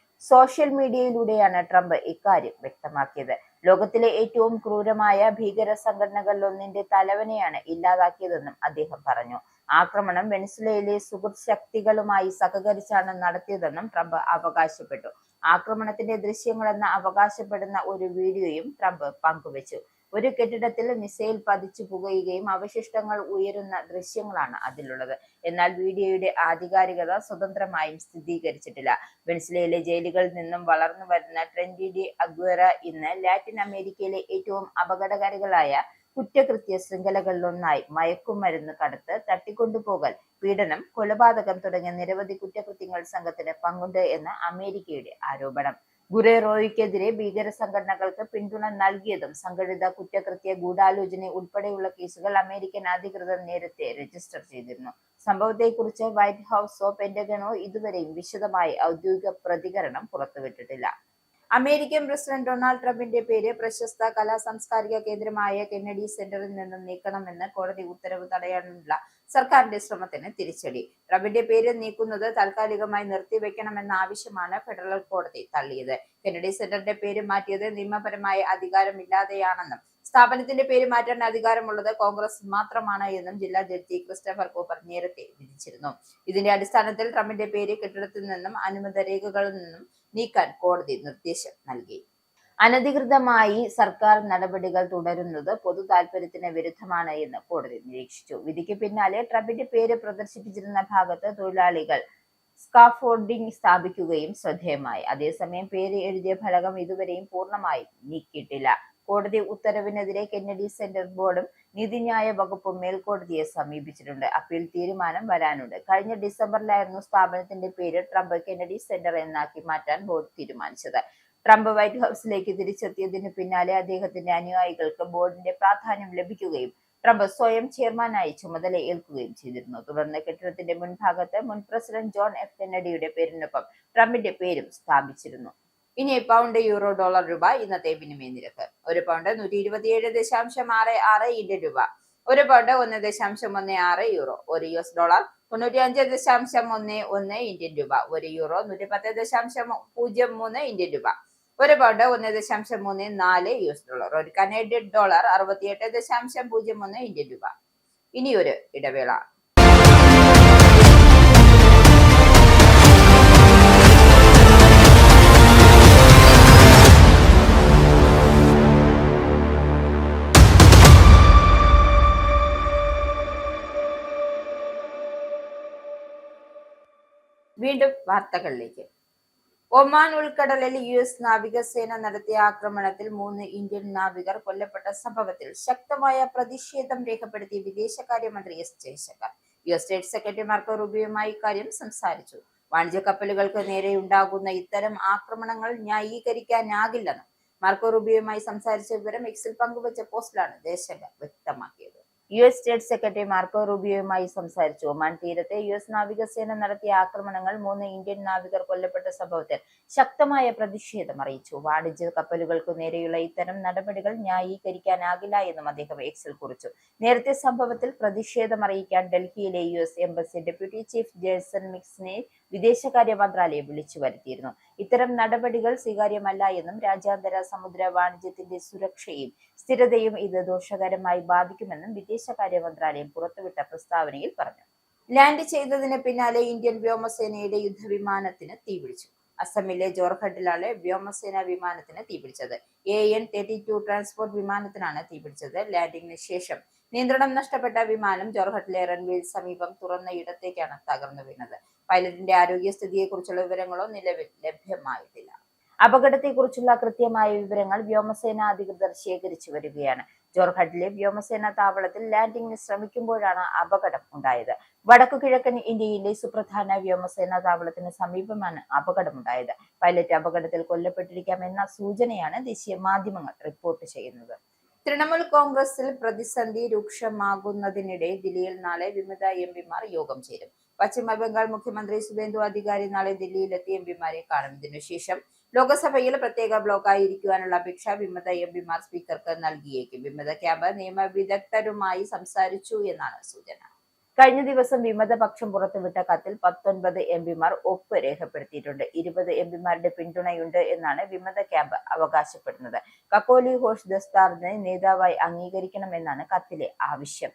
സോഷ്യൽ മീഡിയയിലൂടെയാണ് ട്രംപ് ഇക്കാര്യം വ്യക്തമാക്കിയത്. ലോകത്തിലെ ഏറ്റവും ക്രൂരമായ ഭീകര സംഘടനകളിലൊന്നിന്റെ തലവനെയാണ് ഇല്ലാതാക്കിയതെന്നും അദ്ദേഹം പറഞ്ഞു. ആക്രമണം വെനസ്വേലയിലെ സുഹൃത്ത് ശക്തികളുമായി സഹകരിച്ചാണ് നടത്തിയതെന്നും ട്രംപ് അവകാശപ്പെട്ടു. ആക്രമണത്തിന്റെ ദൃശ്യങ്ങളെന്ന് അവകാശപ്പെടുന്ന ഒരു വീഡിയോയും ട്രംപ് പങ്കുവച്ചു. ഒരു കെട്ടിടത്തിൽ മിസൈൽ പതിച്ചു പുകയുകയും അവശിഷ്ടങ്ങൾ ഉയരുന്ന ദൃശ്യങ്ങളാണ് അതിലുള്ളത്. എന്നാൽ വീഡിയോയുടെ ആധികാരികത സ്വതന്ത്രമായും സ്ഥിരീകരിച്ചിട്ടില്ല. വെനസ്വേലയിലെ ജയിലുകളിൽ നിന്നും വളർന്നു വരുന്ന ട്രെന്റി ഡി അഗ്വേറ ഇന്ന് ലാറ്റിൻ അമേരിക്കയിലെ ഏറ്റവും അപകടകാരികളായ കുറ്റകൃത്യ ശൃംഖലകളിലൊന്നായി മയക്കുമരുന്ന് കടത്ത്, തട്ടിക്കൊണ്ടുപോകൽ, പീഡനം, കൊലപാതകം തുടങ്ങിയ നിരവധി കുറ്റകൃത്യങ്ങൾ സംഘത്തിന് പങ്കുണ്ട് എന്ന് അമേരിക്കയുടെ ആരോപണം. ഗുറേറോയ്ക്കെതിരെ ഭീകര സംഘടനകൾക്ക് പിന്തുണ നൽകിയതും സംഘടിത കുറ്റകൃത്യ ഗൂഢാലോചന ഉൾപ്പെടെയുള്ള കേസുകൾ അമേരിക്കൻ അധികൃതർ നേരത്തെ രജിസ്റ്റർ ചെയ്തിരുന്നു. സംഭവത്തെക്കുറിച്ച് വൈറ്റ് ഹൌസോ പെന്റഗണോ ഇതുവരെയും വിശദമായ ഔദ്യോഗിക പ്രതികരണം പുറത്തുവിട്ടിട്ടില്ല. അമേരിക്കൻ പ്രസിഡന്റ് ഡൊണാൾഡ് ട്രംപിന്റെ പേര് പ്രശസ്ത കലാ സാംസ്കാരിക കേന്ദ്രമായ കെന്നഡി സെന്ററിൽ നിന്നും നീക്കണമെന്ന് കോടതി ഉത്തരവ് തടയാനുള്ള സർക്കാരിന്റെ ശ്രമത്തിന് തിരിച്ചടി. ട്രംപിന്റെ പേര് നീക്കുന്നത് താൽക്കാലികമായി നിർത്തിവെക്കണമെന്ന ആവശ്യമാണ് ഫെഡറൽ കോടതി തള്ളിയത്. കെന്നഡി സെന്ററിന്റെ പേര് മാറ്റിയത് നിയമപരമായ അധികാരമില്ലാതെയാണെന്നും സ്ഥാപനത്തിന്റെ പേര് മാറ്റാൻ അധികാരമുള്ളത് കോൺഗ്രസ് മാത്രമാണ് എന്നും ജില്ലാ ജഡ്ജി ക്രിസ്റ്റഫർ കൂപ്പർ നേരത്തെ വിധിച്ചിരുന്നു. ഇതിന്റെ അടിസ്ഥാനത്തിൽ ട്രംപിന്റെ പേര് കെട്ടിടത്തിൽ നിന്നും അനുമതി രേഖകളിൽ നിന്നും നീക്കാൻ കോടതി നിർദ്ദേശം നൽകി. അനധികൃതമായി സർക്കാർ നടപടികൾ തുടരുന്നത് പൊതു താൽപര്യത്തിന് വിരുദ്ധമാണ് എന്ന് കോടതി നിരീക്ഷിച്ചു. വിധിക്ക് പിന്നാലെ ട്രംപിന്റെ പേര് പ്രദർശിപ്പിച്ചിരുന്ന ഭാഗത്ത് തൊഴിലാളികൾ സ്കാഫോൾഡിംഗ് സ്ഥാപിക്കുകയും ശ്രദ്ധേയമായി. അതേസമയം പേര് എഴുതിയ ഫലകം ഇതുവരെയും പൂർണ്ണമായി നീക്കിയിട്ടില്ല. കോടതി ഉത്തരവിനെതിരെ കെന്നഡി സെന്റർ ബോർഡും നീതിന്യായ വകുപ്പും മേൽക്കോടതിയെ സമീപിച്ചിട്ടുണ്ട്. അപ്പീൽ തീരുമാനം വരാനുണ്ട്. കഴിഞ്ഞ ഡിസംബറിലായിരുന്നു സ്ഥാപനത്തിന്റെ പേര് ട്രംപ് കെന്നഡി സെന്റർ എന്നാക്കി മാറ്റാൻ ബോർഡ് തീരുമാനിച്ചത്. ട്രംപ് വൈറ്റ് ഹൌസിലേക്ക് തിരിച്ചെത്തിയതിനു പിന്നാലെ അദ്ദേഹത്തിന്റെ അനുയായികൾക്ക് ബോർഡിന്റെ പ്രാധാന്യം ലഭിക്കുകയും ട്രംപ് സ്വയം ചെയർമാനായി ചുമതല ഏൽക്കുകയും ചെയ്തിരുന്നു. തുടർന്ന് കെട്ടിടത്തിന്റെ മുൻഭാഗത്ത് മുൻ പ്രസിഡന്റ് ജോൺ എഫ് കെന്നഡിയുടെ പേരിനൊപ്പം ട്രംപിന്റെ പേരും സ്ഥാപിച്ചിരുന്നു. ഇനി പൗണ്ട്, യൂറോ, ഡോളർ, രൂപ ഇന്നത്തെ വിനിമയ നിരക്ക്. ഒരു പൗണ്ട് 127.66 ഇന്ത്യൻ രൂപ, ഒരു പൗണ്ട് 1.16 യൂറോ, ഒരു US ഡോളർ 95.11 ഇന്ത്യൻ രൂപ, ഒരു യൂറോ 110.03 ഇന്ത്യൻ രൂപ, ഒരു പൗണ്ട് 1.34 US ഡോളർ, ഒരു കനേഡിയൻ ഡോളർ 68.01 ഇന്ത്യൻ രൂപ. ഇനിയൊരു ഇടവേള. വീണ്ടും വാർത്തകളിലേക്ക്. ഒമാൻ ഉൾക്കടലിൽ US നാവികസേന നടത്തിയ ആക്രമണത്തിൽ 3 ഇന്ത്യൻ നാവികർ കൊല്ലപ്പെട്ട സംഭവത്തിൽ ശക്തമായ പ്രതിഷേധം രേഖപ്പെടുത്തി വിദേശകാര്യമന്ത്രി S Jaishankar US state secretary Marco റൂബിയോയുമായി ഇക്കാര്യം സംസാരിച്ചു. വാണിജ്യ കപ്പലുകൾക്ക് നേരെയുണ്ടാകുന്ന ഇത്തരം ആക്രമണങ്ങൾ ന്യായീകരിക്കാനാകില്ലെന്നും മാർക്കോ റൂബിയോയുമായി സംസാരിച്ച വിവരം എക്സിൽ പങ്കുവച്ച പോസ്റ്റിലാണ് ജയശങ്കർ വ്യക്തമാക്കിയത്. US സ്റ്റേറ്റ് സെക്രട്ടറി മാർക്കോ റൂബിയോയുമായി സംസാരിച്ചു. ഒമാൻ തീരത്തെ US നാവികസേന നടത്തിയ ആക്രമണങ്ങൾ 3 ഇന്ത്യൻ നാവികർ കൊല്ലപ്പെട്ട സംഭവത്തിൽ ശക്തമായ പ്രതിഷേധം അറിയിച്ചു. വാണിജ്യ കപ്പലുകൾക്കു നേരെയുള്ള ഇത്തരം നടപടികൾ ന്യായീകരിക്കാനാകില്ല എന്നും അദ്ദേഹം എക്സിൽ കുറിച്ചു. നേരത്തെ സംഭവത്തിൽ പ്രതിഷേധം അറിയിക്കാൻ ഡൽഹിയിലെ US embassy deputy chief Jason മിക്സിനെ വിദേശകാര്യ മന്ത്രാലയം വിളിച്ചു വരുത്തിയിരുന്നു. ഇത്തരം നടപടികൾ സ്വീകാര്യമല്ല എന്നും രാജ്യാന്തര സമുദ്ര വാണിജ്യത്തിന്റെ സുരക്ഷയും സ്ഥിരതയും ഇത് ദോഷകരമായി ബാധിക്കുമെന്നും വിദേശകാര്യ മന്ത്രാലയം പുറത്തുവിട്ട പ്രസ്താവനയിൽ പറഞ്ഞു. ലാൻഡ് ചെയ്തതിന് പിന്നാലെ ഇന്ത്യൻ വ്യോമസേനയുടെ യുദ്ധവിമാനത്തിന് തീപിടിച്ചു. അസമിലെ ജോർഹട്ടിലാണ് വ്യോമസേന വിമാനത്തിന് തീപിടിച്ചത്. AN-32 ട്രാൻസ്പോർട്ട് വിമാനത്തിനാണ് തീപിടിച്ചത്. ലാൻഡിംഗിന് ശേഷം നിയന്ത്രണം നഷ്ടപ്പെട്ട വിമാനം ജോർഹട്ടിലെ റൺവേയിൽ സമീപം തുറന്ന ഇടത്തേക്കാണ് തകർന്നു വീണത്. പൈലറ്റിന്റെ ആരോഗ്യസ്ഥിതിയെക്കുറിച്ചുള്ള വിവരങ്ങളോ നിലവിൽ ലഭ്യമായിട്ടില്ല. അപകടത്തെക്കുറിച്ചുള്ള കൃത്യമായ വിവരങ്ങൾ വ്യോമസേന അധികൃതർ ശേഖരിച്ചു വരികയാണ്. ജോർഹട്ടിലെ വ്യോമസേന താവളത്തിൽ ലാൻഡിംഗിന് ശ്രമിക്കുമ്പോഴാണ് അപകടം ഉണ്ടായത്. വടക്കുകിഴക്കൻ ഇന്ത്യയിലെ സുപ്രധാന വ്യോമസേന താവളത്തിന് സമീപമാണ് അപകടമുണ്ടായത്. പൈലറ്റ് അപകടത്തിൽ കൊല്ലപ്പെട്ടിരിക്കാമെന്ന സൂചനയാണ് ദേശീയ മാധ്യമങ്ങൾ റിപ്പോർട്ട് ചെയ്യുന്നത്. തൃണമൂൽ കോൺഗ്രസിൽ പ്രതിസന്ധി രൂക്ഷമാകുന്നതിനിടെ ദില്ലിയിൽ നാളെ വിമത MPമാർ യോഗം ചേരും. പശ്ചിമ ബംഗാൾ മുഖ്യമന്ത്രി സുവേന്ദു അധികാരി നാളെ ദില്ലിയിലെത്തി MPമാരെ കാണും. ഇതിനുശേഷം ലോക്സഭയിൽ പ്രത്യേക ബ്ലോക്കായിരിക്കുവാനുള്ള അപേക്ഷ വിമത എംപിമാർ സ്പീക്കർക്ക് നൽകിയേക്കും. വിമത ക്യാമ്പ് നിയമവിദഗ്ധരുമായി സംസാരിച്ചു എന്നാണ് സൂചന. കഴിഞ്ഞ ദിവസം വിമതപക്ഷം പുറത്തുവിട്ട കത്തിൽ 19 എംപിമാർ ഒപ്പ് രേഖപ്പെടുത്തിയിട്ടുണ്ട്. 20 എംപിമാരുടെ പിന്തുണയുണ്ട് എന്നാണ് വിമത ക്യാമ്പ് അവകാശപ്പെടുന്നത്. കക്കോലി ഘോഷ് ദസ്താറിനെ നേതാവായി അംഗീകരിക്കണമെന്നാണ് കത്തിലെ ആവശ്യം.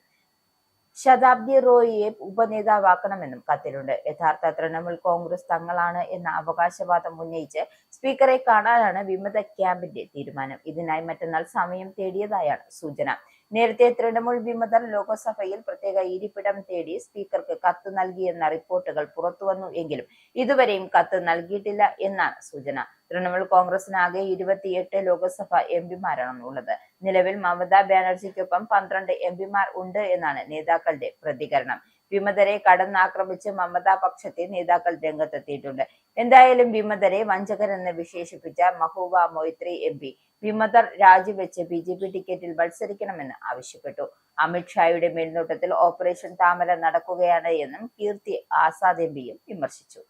ശതാബ്ദി റോയിയെ ഉപനേതാവാക്കണമെന്നും കത്തിലുണ്ട്. യഥാർത്ഥ തൃണമൂൽ കോൺഗ്രസ് തങ്ങളാണ് എന്ന അവകാശവാദം ഉന്നയിച്ച് സ്പീക്കറെ കാണാനാണ് വിമത ക്യാമ്പിന്റെ തീരുമാനം. ഇതിനായി മറ്റന്നാൾ സമയം തേടിയതായാണ് സൂചന. നേരത്തെ തൃണമൂൽ വിമതർ ലോക്സഭയിൽ പ്രത്യേക ഇരിപ്പിടം തേടി സ്പീക്കർക്ക് കത്ത് നൽകിയെന്ന റിപ്പോർട്ടുകൾ പുറത്തുവന്നു എങ്കിലും ഇതുവരെയും കത്ത് നൽകിയിട്ടില്ല എന്നാണ് സൂചന. തൃണമൂൽ കോൺഗ്രസിനാകെ 28 ലോക്സഭ എംപിമാരാണ് ഉള്ളത്. നിലവിൽ മമതാ ബാനർജിക്കൊപ്പം 12 എംപിമാർ ഉണ്ട് എന്നാണ് നേതാക്കളുടെ പ്രതികരണം. വിമതരെ കടന്നാക്രമിച്ച് മമതാ പക്ഷത്തെ നേതാക്കൾ രംഗത്തെത്തിയിട്ടുണ്ട്. എന്തായാലും വിമതരെ വഞ്ചകരെന്ന് വിശേഷിപ്പിച്ച മഹുവ മൊയ്ത്രി എംപി വിമതർ രാജിവെച്ച് BJP ടിക്കറ്റിൽ മത്സരിക്കണമെന്ന് ആവശ്യപ്പെട്ടു. അമിത്ഷായുടെ മേൽനോട്ടത്തിൽ ഓപ്പറേഷൻ താമര നടക്കുകയാണ് എന്നും കീർത്തി ആസാദ് എംപിയും വിമർശിച്ചു.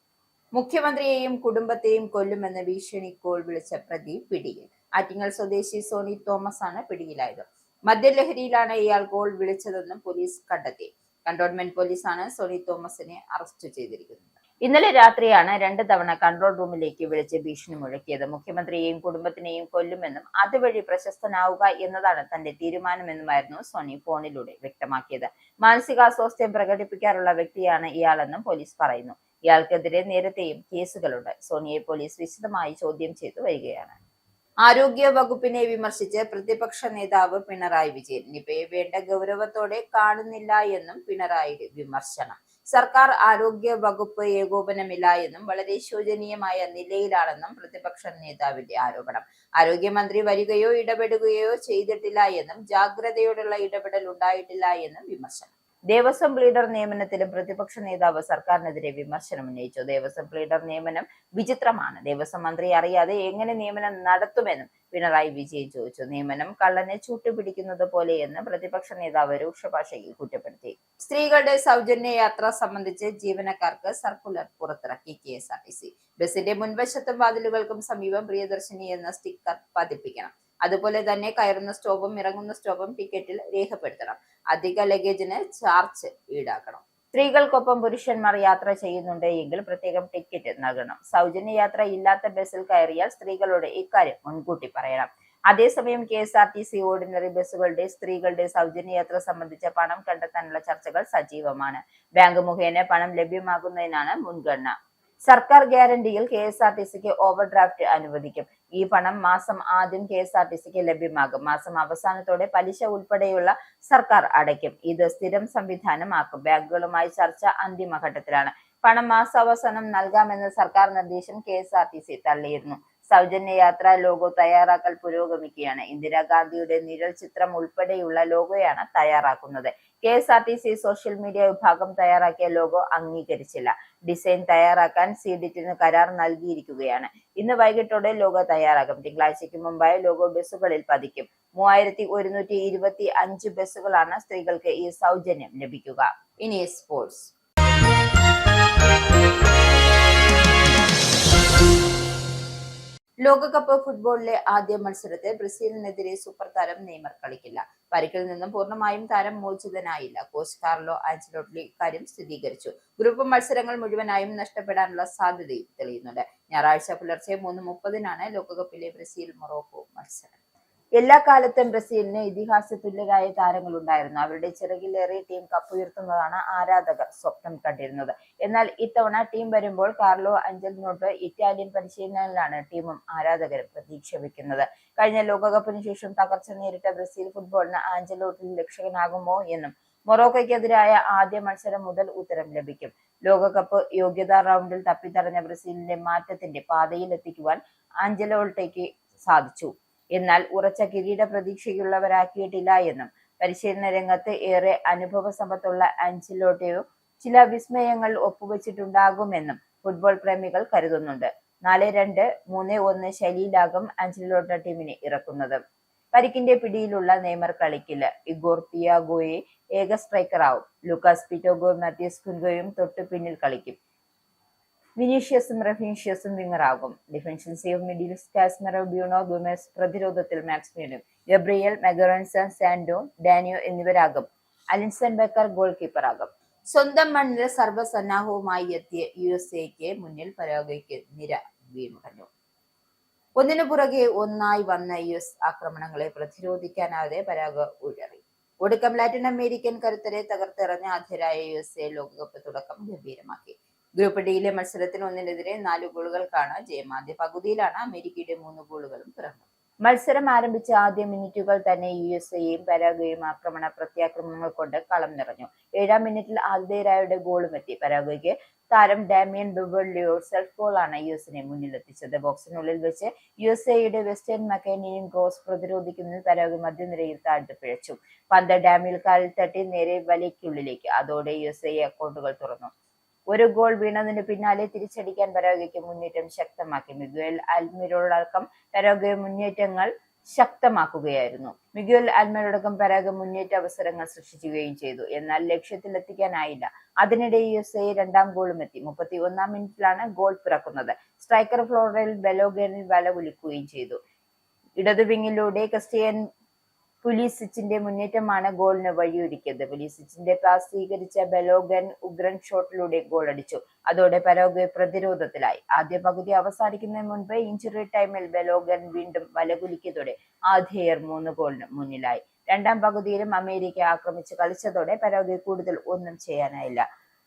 മുഖ്യമന്ത്രിയെയും കുടുംബത്തെയും കൊല്ലുമെന്ന് ഭീഷണി കോൾ വിളിച്ച പ്രതി പിടിയിൽ. ആറ്റിങ്ങൽ സ്വദേശി സോണി തോമസ് ആണ് പിടിയിലായത്. മദ്യലഹരിയിലാണ് ഇയാൾ കോൾ വിളിച്ചതെന്നും പോലീസ് കണ്ടെത്തി. കന്റോൺമെന്റ് പോലീസാണ് സോണി തോമസിനെ അറസ്റ്റ് ചെയ്തിരിക്കുന്നത്. ഇന്നലെ രാത്രിയാണ് 2 തവണ കൺട്രോൾ റൂമിലേക്ക് വിളിച്ച് ഭീഷണി മുഴക്കിയത്. മുഖ്യമന്ത്രിയെയും കുടുംബത്തിനെയും കൊല്ലുമെന്നും അതുവഴി പ്രശസ്തനാവുക എന്നതാണ് തന്റെ തീരുമാനമെന്നുമായിരുന്നു സോണി ഫോണിലൂടെ വ്യക്തമാക്കിയത്. മാനസികാസ്വാസ്ഥ്യം പ്രകടിപ്പിക്കാറുള്ള വ്യക്തിയാണ് ഇയാളെന്നും പോലീസ് പറയുന്നു. ഇയാൾക്കെതിരെ നേരത്തെയും കേസുകളുണ്ട്. സോണിയെ പോലീസ് വിശദമായി ചോദ്യം ചെയ്തു വരികയാണ്. ആരോഗ്യ വകുപ്പിനെ വിമർശിച്ച് പ്രതിപക്ഷ നേതാവ് പിണറായി വിജയൻ. നിപയെ വേണ്ട ഗൗരവത്തോടെ കാണുന്നില്ല എന്നും പിണറായിയുടെ വിമർശനം. സർക്കാർ ആരോഗ്യ വകുപ്പ് ഏകോപനമില്ല എന്നും വളരെ ശോചനീയമായ നിലയിലാണെന്നും പ്രതിപക്ഷ നേതാവിന്റെ ആരോപണം. ആരോഗ്യമന്ത്രി വരികയോ ഇടപെടുകയോ ചെയ്തിട്ടില്ല എന്നും ജാഗ്രതയോടുള്ള ഇടപെടൽ ഉണ്ടായിട്ടില്ല എന്നും വിമർശനം. ദേവസ്വം ലീഡർ നിയമനത്തിലും പ്രതിപക്ഷ നേതാവ് സർക്കാരിനെതിരെ വിമർശനം ഉന്നയിച്ചു. ദേവസ്വം ലീഡർ നിയമനം വിചിത്രമാണ്. ദേവസ്വം മന്ത്രി അറിയാതെ എങ്ങനെ നിയമനം നടത്തുമെന്നും പിണറായി വിജയൻ ചോദിച്ചു. നിയമനം കള്ളനെ ചൂട്ടുപിടിക്കുന്നത് പോലെയെന്ന് പ്രതിപക്ഷ നേതാവ് രൂക്ഷഭാഷയിൽ കുറ്റപ്പെടുത്തി. സ്ത്രീകളുടെ സൗജന്യ യാത്ര സംബന്ധിച്ച് ജീവനക്കാർക്ക് സർക്കുലർ പുറത്തിറക്കി KSRTC. ബസിന്റെ മുൻവശത്തും വാതിലുകൾക്കും സമീപം പ്രിയദർശിനി എന്ന സ്റ്റിക്കർ പതിപ്പിക്കണം. അതുപോലെ തന്നെ കയറുന്ന സ്റ്റോപ്പും ഇറങ്ങുന്ന സ്റ്റോപ്പും ടിക്കറ്റിൽ രേഖപ്പെടുത്തണം. അധിക ലഗേജിന് ചാർജ് ഈടാക്കണം. സ്ത്രീകൾക്കൊപ്പം പുരുഷന്മാർ യാത്ര ചെയ്യുന്നുണ്ട് എങ്കിൽ പ്രത്യേകം ടിക്കറ്റ് നൽകണം. സൗജന്യ യാത്ര ഇല്ലാത്ത ബസ്സിൽ കയറിയാൽ സ്ത്രീകളോട് ഇക്കാര്യം മുൻകൂട്ടി പറയണം. അതേസമയം KSRTC ഓർഡിനറി ബസ്സുകളുടെ സ്ത്രീകളുടെ സൗജന്യ യാത്ര സംബന്ധിച്ച പണം കണ്ടെത്താനുള്ള ചർച്ചകൾ സജീവമാണ്. ബാങ്ക് മുഖേന പണം ലഭ്യമാകുന്നതിനാണ് മുൻഗണന. സർക്കാർ ഗ്യാരണ്ടിയിൽ KSRTCക്ക് ഓവർ ഡ്രാഫ്റ്റ് അനുവദിക്കും. ഈ പണം മാസം ആദ്യം KSRTCക്ക് ലഭ്യമാകും. മാസം അവസാനത്തോടെ പലിശ ഉൾപ്പെടെയുള്ള സർക്കാർ അടയ്ക്കും. ഇത് സ്ഥിരം സംവിധാനമാക്കും. ബാങ്കുകളുമായി ചർച്ച അന്തിമഘട്ടത്തിലാണ്. പണം മാസാവസാനം നൽകാമെന്ന സർക്കാർ നിർദ്ദേശം KSRTC തള്ളിയിരുന്നു. സൗജന്യ യാത്രാ ലോഗോ തയ്യാറാക്കൽ പുരോഗമിക്കുകയാണ്. ഇന്ദിരാഗാന്ധിയുടെ നിഴൽ ചിത്രം ഉൾപ്പെടെയുള്ള ലോഗോയാണ് തയ്യാറാക്കുന്നത്. KSRTC സോഷ്യൽ മീഡിയ വിഭാഗം തയ്യാറാക്കിയ ലോഗോ അംഗീകരിച്ചില്ല. ഡിസൈൻ തയ്യാറാക്കാൻ CDTന് കരാർ നൽകിയിരിക്കുകയാണ്. ഇന്ന് വൈകിട്ടോടെ ലോഗോ തയ്യാറാക്കും. തിങ്കളാഴ്ചയ്ക്ക് മുമ്പായി ലോഗോ ബസ്സുകളിൽ പതിക്കും. 3125 ബസ്സുകളാണ് സ്ത്രീകൾക്ക് ഈ സൗജന്യം ലഭിക്കുക. ഇനി സ്പോർട്സ്. ലോകകപ്പ് ഫുട്ബോളിലെ ആദ്യ മത്സരത്തിൽ ബ്രസീലിനെതിരെ സൂപ്പർ താരം നെയ്മർ കളിക്കില്ല. പരിക്കിൽ നിന്നും പൂർണ്ണമായും താരം മോചിതനായില്ല. കോച്ച് കാർലോ ആൻചലോട്ടി ഇക്കാര്യം സ്ഥിരീകരിച്ചു. ഗ്രൂപ്പ് മത്സരങ്ങൾ മുഴുവനായും നഷ്ടപ്പെടാനുള്ള സാധ്യതയും തെളിയുന്നുണ്ട്. ഞായറാഴ്ച പുലർച്ചെ 3:30 ലോകകപ്പിലെ ബ്രസീൽ മൊറോക്കോ മത്സരം. എല്ലാ കാലത്തും ബ്രസീലിന് ഇതിഹാസ തുല്യരായ താരങ്ങളുണ്ടായിരുന്നു. അവരുടെ ചിറകിലേറി ടീം കപ്പുയർത്തുന്നതാണ് ആരാധകർ സ്വപ്നം കണ്ടിരുന്നത്. എന്നാൽ ഇത്തവണ ടീം വരുമ്പോൾ കാർലോ അഞ്ചലോട്ടി ഇറ്റാലിയൻ പരിശീലനത്തിലാണ് ടീമും ആരാധകരും പ്രതീക്ഷ വെക്കുന്നത്. കഴിഞ്ഞ ലോകകപ്പിന് ശേഷം തകർച്ച നേരിട്ട ബ്രസീൽ ഫുട്ബോളിന് ആഞ്ചലോട്ടി രക്ഷകനാകുമോ എന്നും മൊറോക്കോയ്ക്കെതിരായ ആദ്യ മത്സരം മുതൽ ഉത്തരം ലഭിക്കും. ലോകകപ്പ് യോഗ്യതാ റൗണ്ടിൽ തപ്പിത്തടഞ്ഞ ബ്രസീലിന്റെ മാറ്റത്തിന്റെ പാതയിലെത്തിക്കുവാൻ ആഞ്ചലോട്ടിക്ക് സാധിച്ചു. എന്നാൽ ഉറച്ച കിരീട പ്രതീക്ഷയുള്ളവരാക്കിയിട്ടില്ല എന്നും പരിശീലന രംഗത്ത് ഏറെ അനുഭവ സമ്പത്തുള്ള ആൻചലോട്ടിയോ ചില വിസ്മയങ്ങൾ ഒപ്പുവെച്ചിട്ടുണ്ടാകുമെന്നും ഫുട്ബോൾ പ്രേമികൾ കരുതുന്നുണ്ട്. 4-2, 3-1 ശൈലിയിലാകും ആൻചലോട്ടി ടീമിനെ ഇറക്കുന്നത്. പരിക്കിന്റെ പിടിയിലുള്ള നെയ്മർ കളിക്കില്ല. ഇഗോർ തിയാഗോയെ ഏക സ്ട്രൈക്കറാവും. ലൂക്കാസ് പിറ്റോഗോ, മാത്യൂസ് കുൻഗോയും തൊട്ടു പിന്നിൽ കളിക്കും. വിനീഷ്യസും റഫീഷ്യസും വിങ്ങറാകും. Deficiency of middle east Casemiro, Bueno Gomes. പ്രതിരോധത്തിൽ മാക്സ്മിയനും ഗബ്രിയൽ മഗറൻസ്, സാൻഡോ, ഡാനിയോ എന്നിവരാകും. അലിൻസൺ ബെക്കർ ഗോൾ കീപ്പറാകും. സ്വന്തം മണ്ണിൽ സർവ്വസന്നാഹവുമായി എത്തിയ USA മുന്നിൽ പരാഗ്വേക്ക് നിര വീണുടഞ്ഞു. ഒന്നിനു പുറകെ ഒന്നായി വന്ന US ആക്രമണങ്ങളെ പ്രതിരോധിക്കാനാതെ പരാഗ്വ ഉഴറി. ഒടുക്കം ലാറ്റിൻ അമേരിക്കൻ കരുത്തരെ തകർത്തെറിഞ്ഞ ആദ്യരായ USA ലോകകപ്പ് തുടക്കം ഗംഭീരമാക്കി. ഗ്രൂപ്പ് ഡിയിലെ മത്സരത്തിൽ 1-നെതിരെ 4 ഗോളുകൾക്കാണ് ജയം. ആദ്യ പകുതിയിലാണ് അമേരിക്കയുടെ 3 ഗോളുകളും പിറന്നത്. മത്സരം ആരംഭിച്ച ആദ്യ മിനിറ്റുകൾ തന്നെ USAയും പരാഗ്വേയും ആക്രമണ പ്രത്യാക്രമണങ്ങൾ കൊണ്ട് കളം നിറഞ്ഞു. 7-ാം മിനിറ്റിൽ ആതിഥേയരായുടെ ഗോളുമെത്തി. പരാഗ്വേക്ക് താരം ഡാമിയൻ ബെവെർലിയോ സെൽഫ് ഗോളാണ് USനെ മുന്നിലെത്തിച്ചത്. ബോക്സിനുള്ളിൽ വെച്ച് USAയുടെ വെസ്റ്റേൺ മക്കേനിയും ക്രോസ് പ്രതിരോധിക്കുന്നതിൽ പരാഗ്വെ മധ്യനിരയിൽ താഴ്ത്തു പിഴച്ചു. പന്ത് ഡാമിയൻ കാലിൽ തട്ടി നേരെ വലയ്ക്കുള്ളിലേക്ക്. അതോടെ USA അക്കൗണ്ടുകൾ തുറന്നു. ഒരു ഗോൾ വീണതിന് പിന്നാലെ തിരിച്ചടിക്കാൻ പരാഗ്വേക്ക് മുന്നേറ്റം ശക്തമാക്കി. മിഗ്വേൽ അൽമിറോടക്കം പരാഗ്വെ മുന്നേറ്റങ്ങൾ ശക്തമാക്കുകയായിരുന്നു. മിഗ്വേൽ അൽമിറോടക്കം പരാഗ്വെ മുന്നേറ്റ അവസരങ്ങൾ സൃഷ്ടിക്കുകയും ചെയ്തു. എന്നാൽ ലക്ഷ്യത്തിലെത്തിക്കാനായില്ല. അതിനിടെ USA 2-ാം ഗോളുമെത്തി. 31-ാം മിനിറ്റിലാണ് ഗോൾ പിറക്കുന്നത്. സ്ട്രൈക്കർ ഫ്ലോറൽ ബലോഗനിൽ വല കുലിക്കുകയും ചെയ്തു. ഇടതു വിങ്ങിലൂടെ ക്രിസ്റ്റിയൻ പുലിസിച്ചിന്റെ മുന്നേറ്റമാണ് ഗോളിന് വഴിയൊരുക്കിയത്. പുലിസിച്ചിന്റെ പാസ് സ്വീകരിച്ച ബലോഗൻ ഉഗ്രൻ ഷോട്ടിലൂടെ ഗോൾ അടിച്ചു. അതോടെ പരാഗ്വെ പ്രതിരോധത്തിലായി. ആദ്യ പകുതി അവസാനിക്കുന്നതിന് മുൻപ് ഇഞ്ചുറി ടൈമിൽ ബലോഗൻ വീണ്ടും വലകുലിക്കതോടെ ആതിഥേയർ 3 ഗോളിന് മുന്നിലായി. 2-ാം പകുതിയിലും അമേരിക്ക ആക്രമിച്ച് കളിച്ചതോടെ പരാഗ്വെ കൂടുതൽ ഒന്നും ചെയ്യാനായില്ല.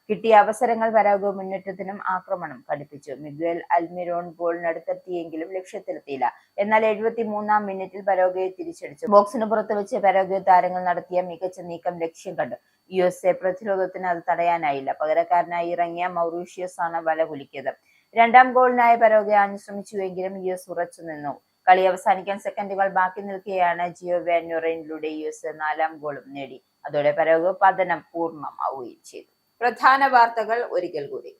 കിട്ടിയ അവസരങ്ങൾ പരാഗ്വെ മുന്നേറ്റത്തിനും ആക്രമണം കടുപ്പിച്ചു. Miguel Almiron ഗോളിനടുത്തെത്തിയെങ്കിലും ലക്ഷ്യത്തിലെത്തിയില്ല. എന്നാൽ 73-ാം മിനിറ്റിൽ പരാഗ്വെ തിരിച്ചടിച്ചു. ബോക്സിന് പുറത്ത് വെച്ച് പരാഗ്വെ താരങ്ങൾ നടത്തിയ മികച്ച നീക്കം ലക്ഷ്യം കണ്ടു. USA പ്രതിരോധത്തിന് അത് തടയാനായില്ല. പകരക്കാരനായി ഇറങ്ങിയ മൗറീഷ്യസ് ആണ് വല കുലിക്കിയത്. 2-ാം ഗോളിനായി പരാഗ്വെ ആഞ്ഞു ശ്രമിച്ചുവെങ്കിലും US ഉറച്ചു നിന്നു. കളി അവസാനിക്കാൻ സെക്കൻഡുകൾ ബാക്കി നിൽക്കെയാണ് ജിയോവാനി റെയ്നിലൂടെ US 4-ാം ഗോളും നേടി. അതോടെ പരാഗ്വെ പതനം പൂർണ്ണമാവുകയും ചെയ്തു. പ്രധാന വാർത്തകൾ ഒരിക്കൽ കൂടി.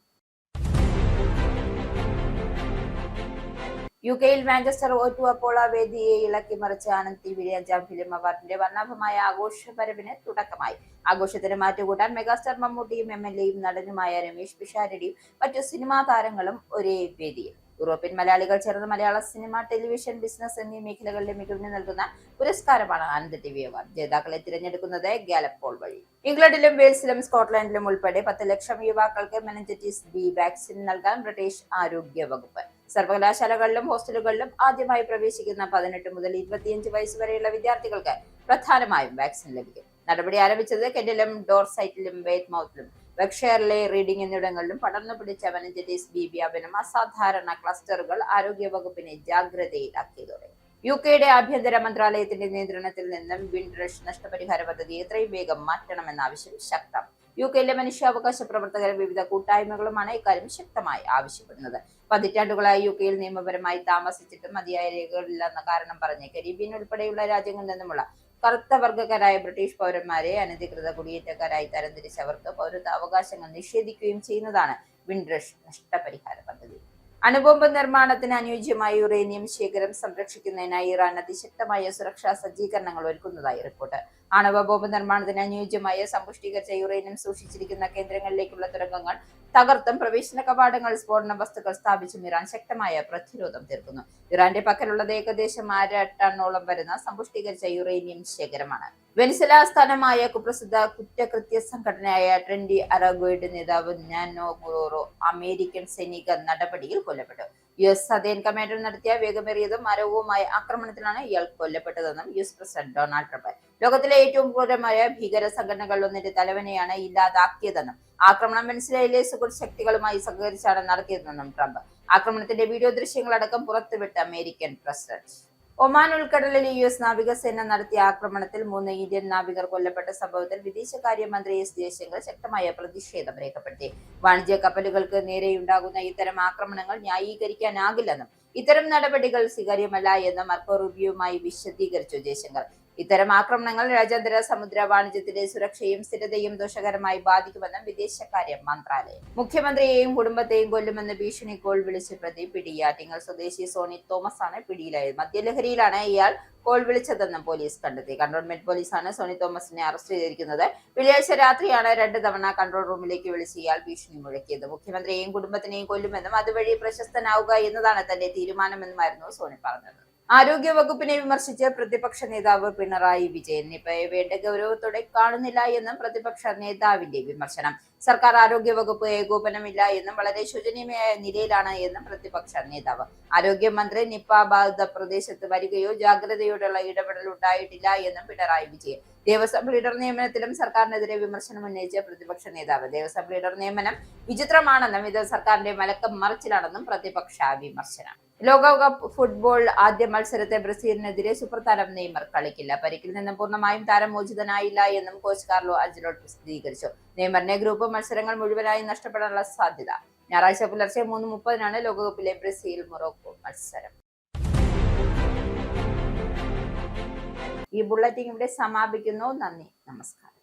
UK-യിൽ മാഞ്ചസ്റ്റർ O2 അപ്പോളോ വേദിയെ ഇളക്കിമറിച്ച് ആനന്ദ് TV 5-ാം ഫിലിം അവാർഡിന്റെ വർണ്ണാഭമായ ആഘോഷപരവിന് തുടക്കമായി. ആഘോഷത്തിന് മാറ്റുകൂട്ടാൻ മെഗാസ്റ്റാർ മമ്മൂട്ടിയും MLAയും നടനുമായ രമേശ് പിഷാരടിയും മറ്റു സിനിമാ താരങ്ങളും ഒരേ വേദിയിൽ. യൂറോപ്യൻ മലയാളികൾ ചേർന്ന് മലയാള സിനിമ, ടെലിവിഷൻ, ബിസിനസ് എന്നീ മേഖലകളിലെ മികവിന് നൽകുന്ന പുരസ്കാരമാണ് ആനന്ദ് TV അവാർഡ്. ജേതാക്കളെ തിരഞ്ഞെടുക്കുന്നത് ഗാലപ്പ് പോൾ വഴി. ഇംഗ്ലണ്ടിലും വെയിൽസിലും സ്കോട്ട്ലൻഡിലും ഉൾപ്പെടെ 10 ലക്ഷം യുവാക്കൾക്ക് മെനിഞ്ചൈറ്റിസ് B വാക്സിൻ നൽകാൻ ബ്രിട്ടീഷ് ആരോഗ്യ വകുപ്പ്. സർവകലാശാലകളിലും ഹോസ്റ്റലുകളിലും ആദ്യമായി പ്രവേശിക്കുന്ന 18 മുതൽ 25 വയസ്സ് വരെയുള്ള വിദ്യാർത്ഥികൾക്ക് പ്രധാനമായും വാക്സിൻ ലഭിക്കും. നടപടി ആരംഭിച്ചത് കെന്റിലും ഡോർസൈറ്റിലും വെയ്റ്റ്മൌത്തിലും ബെർക്ക്ഷയറിലെ റീഡിംഗ് എന്നിവിടങ്ങളിലും പടർന്നു പിടിച്ച മെനിഞ്ചൈറ്റിസ് B വ്യാപനം അസാധാരണ ക്ലസ്റ്ററുകൾ ആരോഗ്യവകുപ്പിനെ ജാഗ്രതയിലാക്കിയതോടെ UK-യുടെ ആഭ്യന്തര മന്ത്രാലയത്തിന്റെ നിയന്ത്രണത്തിൽ നിന്നും വിൻഡ്രഷ് നഷ്ടപരിഹാര പദ്ധതി എത്രയും വേഗം മാറ്റണമെന്ന ആവശ്യം ശക്തം. UK-യിലെ മനുഷ്യാവകാശ പ്രവർത്തകർ വിവിധ കൂട്ടായ്മകളുമാണ് ഇക്കാര്യം ശക്തമായി ആവശ്യപ്പെടുന്നത്. പതിറ്റാണ്ടുകളായി UK-യിൽ നിയമപരമായി താമസിച്ചിട്ടും മതിയായ രേഖകളില്ലെന്ന കാരണം പറഞ്ഞ് കരീബിയൻ ഉൾപ്പെടെയുള്ള രാജ്യങ്ങളിൽ നിന്നുമുള്ള കറുത്ത വർഗ്ഗക്കാരായ ബ്രിട്ടീഷ് പൗരന്മാരെ അനധികൃത കുടിയേറ്റക്കാരായി തരംതിരിച്ച് അവർക്ക് പൗരത്വ അവകാശങ്ങൾ നിഷേധിക്കുകയും ചെയ്യുന്നതാണ് വിൻഡ്രഷ് നഷ്ടപരിഹാര പദ്ധതി. അണുബോംബ് നിർമ്മാണത്തിന് അനുയോജ്യമായ യുറേനിയം ശേഖരം സംരക്ഷിക്കുന്നതിനായി ഇറാൻ അതിശക്തമായ സുരക്ഷാ സജ്ജീകരണങ്ങൾ ഒരുക്കുന്നതായി റിപ്പോർട്ട്. ആണവ ബോംബ് നിർമ്മാണത്തിന് അനുയോജ്യമായ സമ്പുഷ്ടീകരിച്ച യുറേനിയം സൂക്ഷിച്ചിരിക്കുന്ന കേന്ദ്രങ്ങളിലേക്കുള്ള തുരങ്കങ്ങൾ തകർത്തും പ്രവേശന കവാടങ്ങൾ സ്ഫോടന വസ്തുക്കൾ സ്ഥാപിച്ചും ഇറാൻ ശക്തമായ പ്രതിരോധം തീർക്കുന്നു. ഇറാന്റെ പക്കലുള്ളത് ഏകദേശം 1/2 ടണ്ണോളം വരുന്ന സമ്പുഷ്ടീകരിച്ച യുറേനിയം ശേഖരമാണ്. വെനിസല ആസ്ഥാനമായ കുപ്രസിദ്ധ കുറ്റകൃത്യ സംഘടനയായ ട്രെൻഡി അറാഗോയുടെ നേതാവ് നാനോ ഗുറോറോ അമേരിക്കൻ സൈനിക നടപടിയിൽ കൊല്ലപ്പെട്ടു. US സദേൺ കമാൻഡർ നടത്തിയ വേഗമേറിയതും മാരകവുമായ ആക്രമണത്തിലാണ് ഇയാൾ കൊല്ലപ്പെട്ടതെന്നും US പ്രസിഡന്റ് ഡൊണാൾഡ് ട്രംപ് ലോകത്തിലെ ഏറ്റവും ക്രൂരമായ ഭീകര സംഘടനകളിലൊന്നിന്റെ തലവനെയാണ് ഇല്ലാതാക്കിയതെന്നും ആക്രമണം വെനിസലയിലെ സുഹൃത്ത് ശക്തികളുമായി സഹകരിച്ചാണ് നടത്തിയതെന്നും ട്രംപ് ആക്രമണത്തിന്റെ വീഡിയോ ദൃശ്യങ്ങളടക്കം പുറത്തുവിട്ട അമേരിക്കൻ പ്രസിഡന്റ്. ഒമാൻ ഉൾക്കടലിൽ US നാവികസേന നടത്തിയ ആക്രമണത്തിൽ 3 ഇന്ത്യൻ നാവികർ കൊല്ലപ്പെട്ട സംഭവത്തിൽ വിദേശകാര്യമന്ത്രി S ജയശങ്കർ ശക്തമായ പ്രതിഷേധം രേഖപ്പെടുത്തി. വാണിജ്യ കപ്പലുകൾക്ക് നേരെയുണ്ടാകുന്ന ഇത്തരം ആക്രമണങ്ങൾ ന്യായീകരിക്കാനാകില്ലെന്നും ഇത്തരം നടപടികൾ സ്വീകാര്യമല്ല എന്നും മാർക്കോ റൂബിയോയുമായി വിശദീകരിച്ചു ജയശങ്കർ. ഇത്തരം ആക്രമണങ്ങൾ രാജ്യാന്തര സമുദ്ര വാണിജ്യത്തിന്റെ സുരക്ഷയും സ്ഥിരതയും ദോഷകരമായി ബാധിക്കുമെന്നും വിദേശകാര്യ മന്ത്രാലയം. മുഖ്യമന്ത്രിയെയും കുടുംബത്തെയും കൊല്ലുമെന്ന് ഭീഷണി കോൾ വിളിച്ച് പ്രതി പിടി. ആറ്റിങ്ങൽ സ്വദേശി സോണി തോമസ് ആണ് പിടിയിലായത്. മദ്യലഹരിയിലാണ് ഇയാൾ കോൾ വിളിച്ചതെന്നും പോലീസ് കണ്ടെത്തി. കന്റോൺമെന്റ് പോലീസാണ് സോണി തോമസിനെ അറസ്റ്റ് ചെയ്തിരിക്കുന്നത്. വെള്ളിയാഴ്ച രാത്രിയാണ് 2 തവണ കൺട്രോൾ റൂമിലേക്ക് വിളിച്ച് ഇയാൾ ഭീഷണി മുഴക്കിയത്. മുഖ്യമന്ത്രിയെയും കുടുംബത്തിനെയും കൊല്ലുമെന്നും അതുവഴി പ്രശസ്തനാവുക എന്നതാണ് തന്റെ തീരുമാനമെന്നുമായിരുന്നു സോണി പറഞ്ഞത്. ആരോഗ്യ വകുപ്പിനെ വിമർശിച്ച് പ്രതിപക്ഷ നേതാവ് പിണറായി വിജയൻ. നിപയെ വേണ്ട ഗൗരവത്തോടെ കാണുന്നില്ല എന്നും പ്രതിപക്ഷ നേതാവിന്റെ വിമർശനം. സർക്കാർ ആരോഗ്യ വകുപ്പ് ഏകോപനമില്ല എന്നും വളരെ ശോചനീയമായ നിലയിലാണ് എന്നും പ്രതിപക്ഷ നേതാവ്. ആരോഗ്യമന്ത്രി നിപ ബാധിത പ്രദേശത്ത് വരികയോ ജാഗ്രതയോടുള്ള ഇടപെടൽ ഉണ്ടായിട്ടില്ല എന്നും പിണറായി വിജയൻ. ദേവസ്വം ലീഡർ നിയമനത്തിലും സർക്കാരിനെതിരെ വിമർശനം ഉന്നയിച്ച പ്രതിപക്ഷ നേതാവ് ദേവസ്വം ലീഡർ നിയമനം വിചിത്രമാണെന്നും ഇത് സർക്കാരിന്റെ മലക്കം മറിച്ചിലാണെന്നും പ്രതിപക്ഷ വിമർശനം. ലോകകപ്പ് ഫുട്ബോൾ ആദ്യ മത്സരത്തെ ബ്രസീലിനെതിരെ സൂപ്പർ താരം നെയ്മർ കളിക്കില്ല. പരിക്കിൽ നിന്ന് പൂർണ്ണമായും താരം മോചിതനായില്ല എന്നും കോച്ച് കാർലോ അഞ്ചലോട്ടി വിശദീകരിച്ചു. നെയ്മറിന്റെ ഗ്രൂപ്പ് മത്സരങ്ങൾ മുഴുവനായി നഷ്ടപ്പെടാനുള്ള സാധ്യത. ഞായറാഴ്ച പുലർച്ചെ 3:30 ലോകകപ്പിലെ ബ്രസീൽ മൊറോക്കോ മത്സരം. ഈ ബുള്ളറ്റിൻ ഇവിടെ സമാപിക്കുന്നു. നന്ദി, നമസ്കാരം.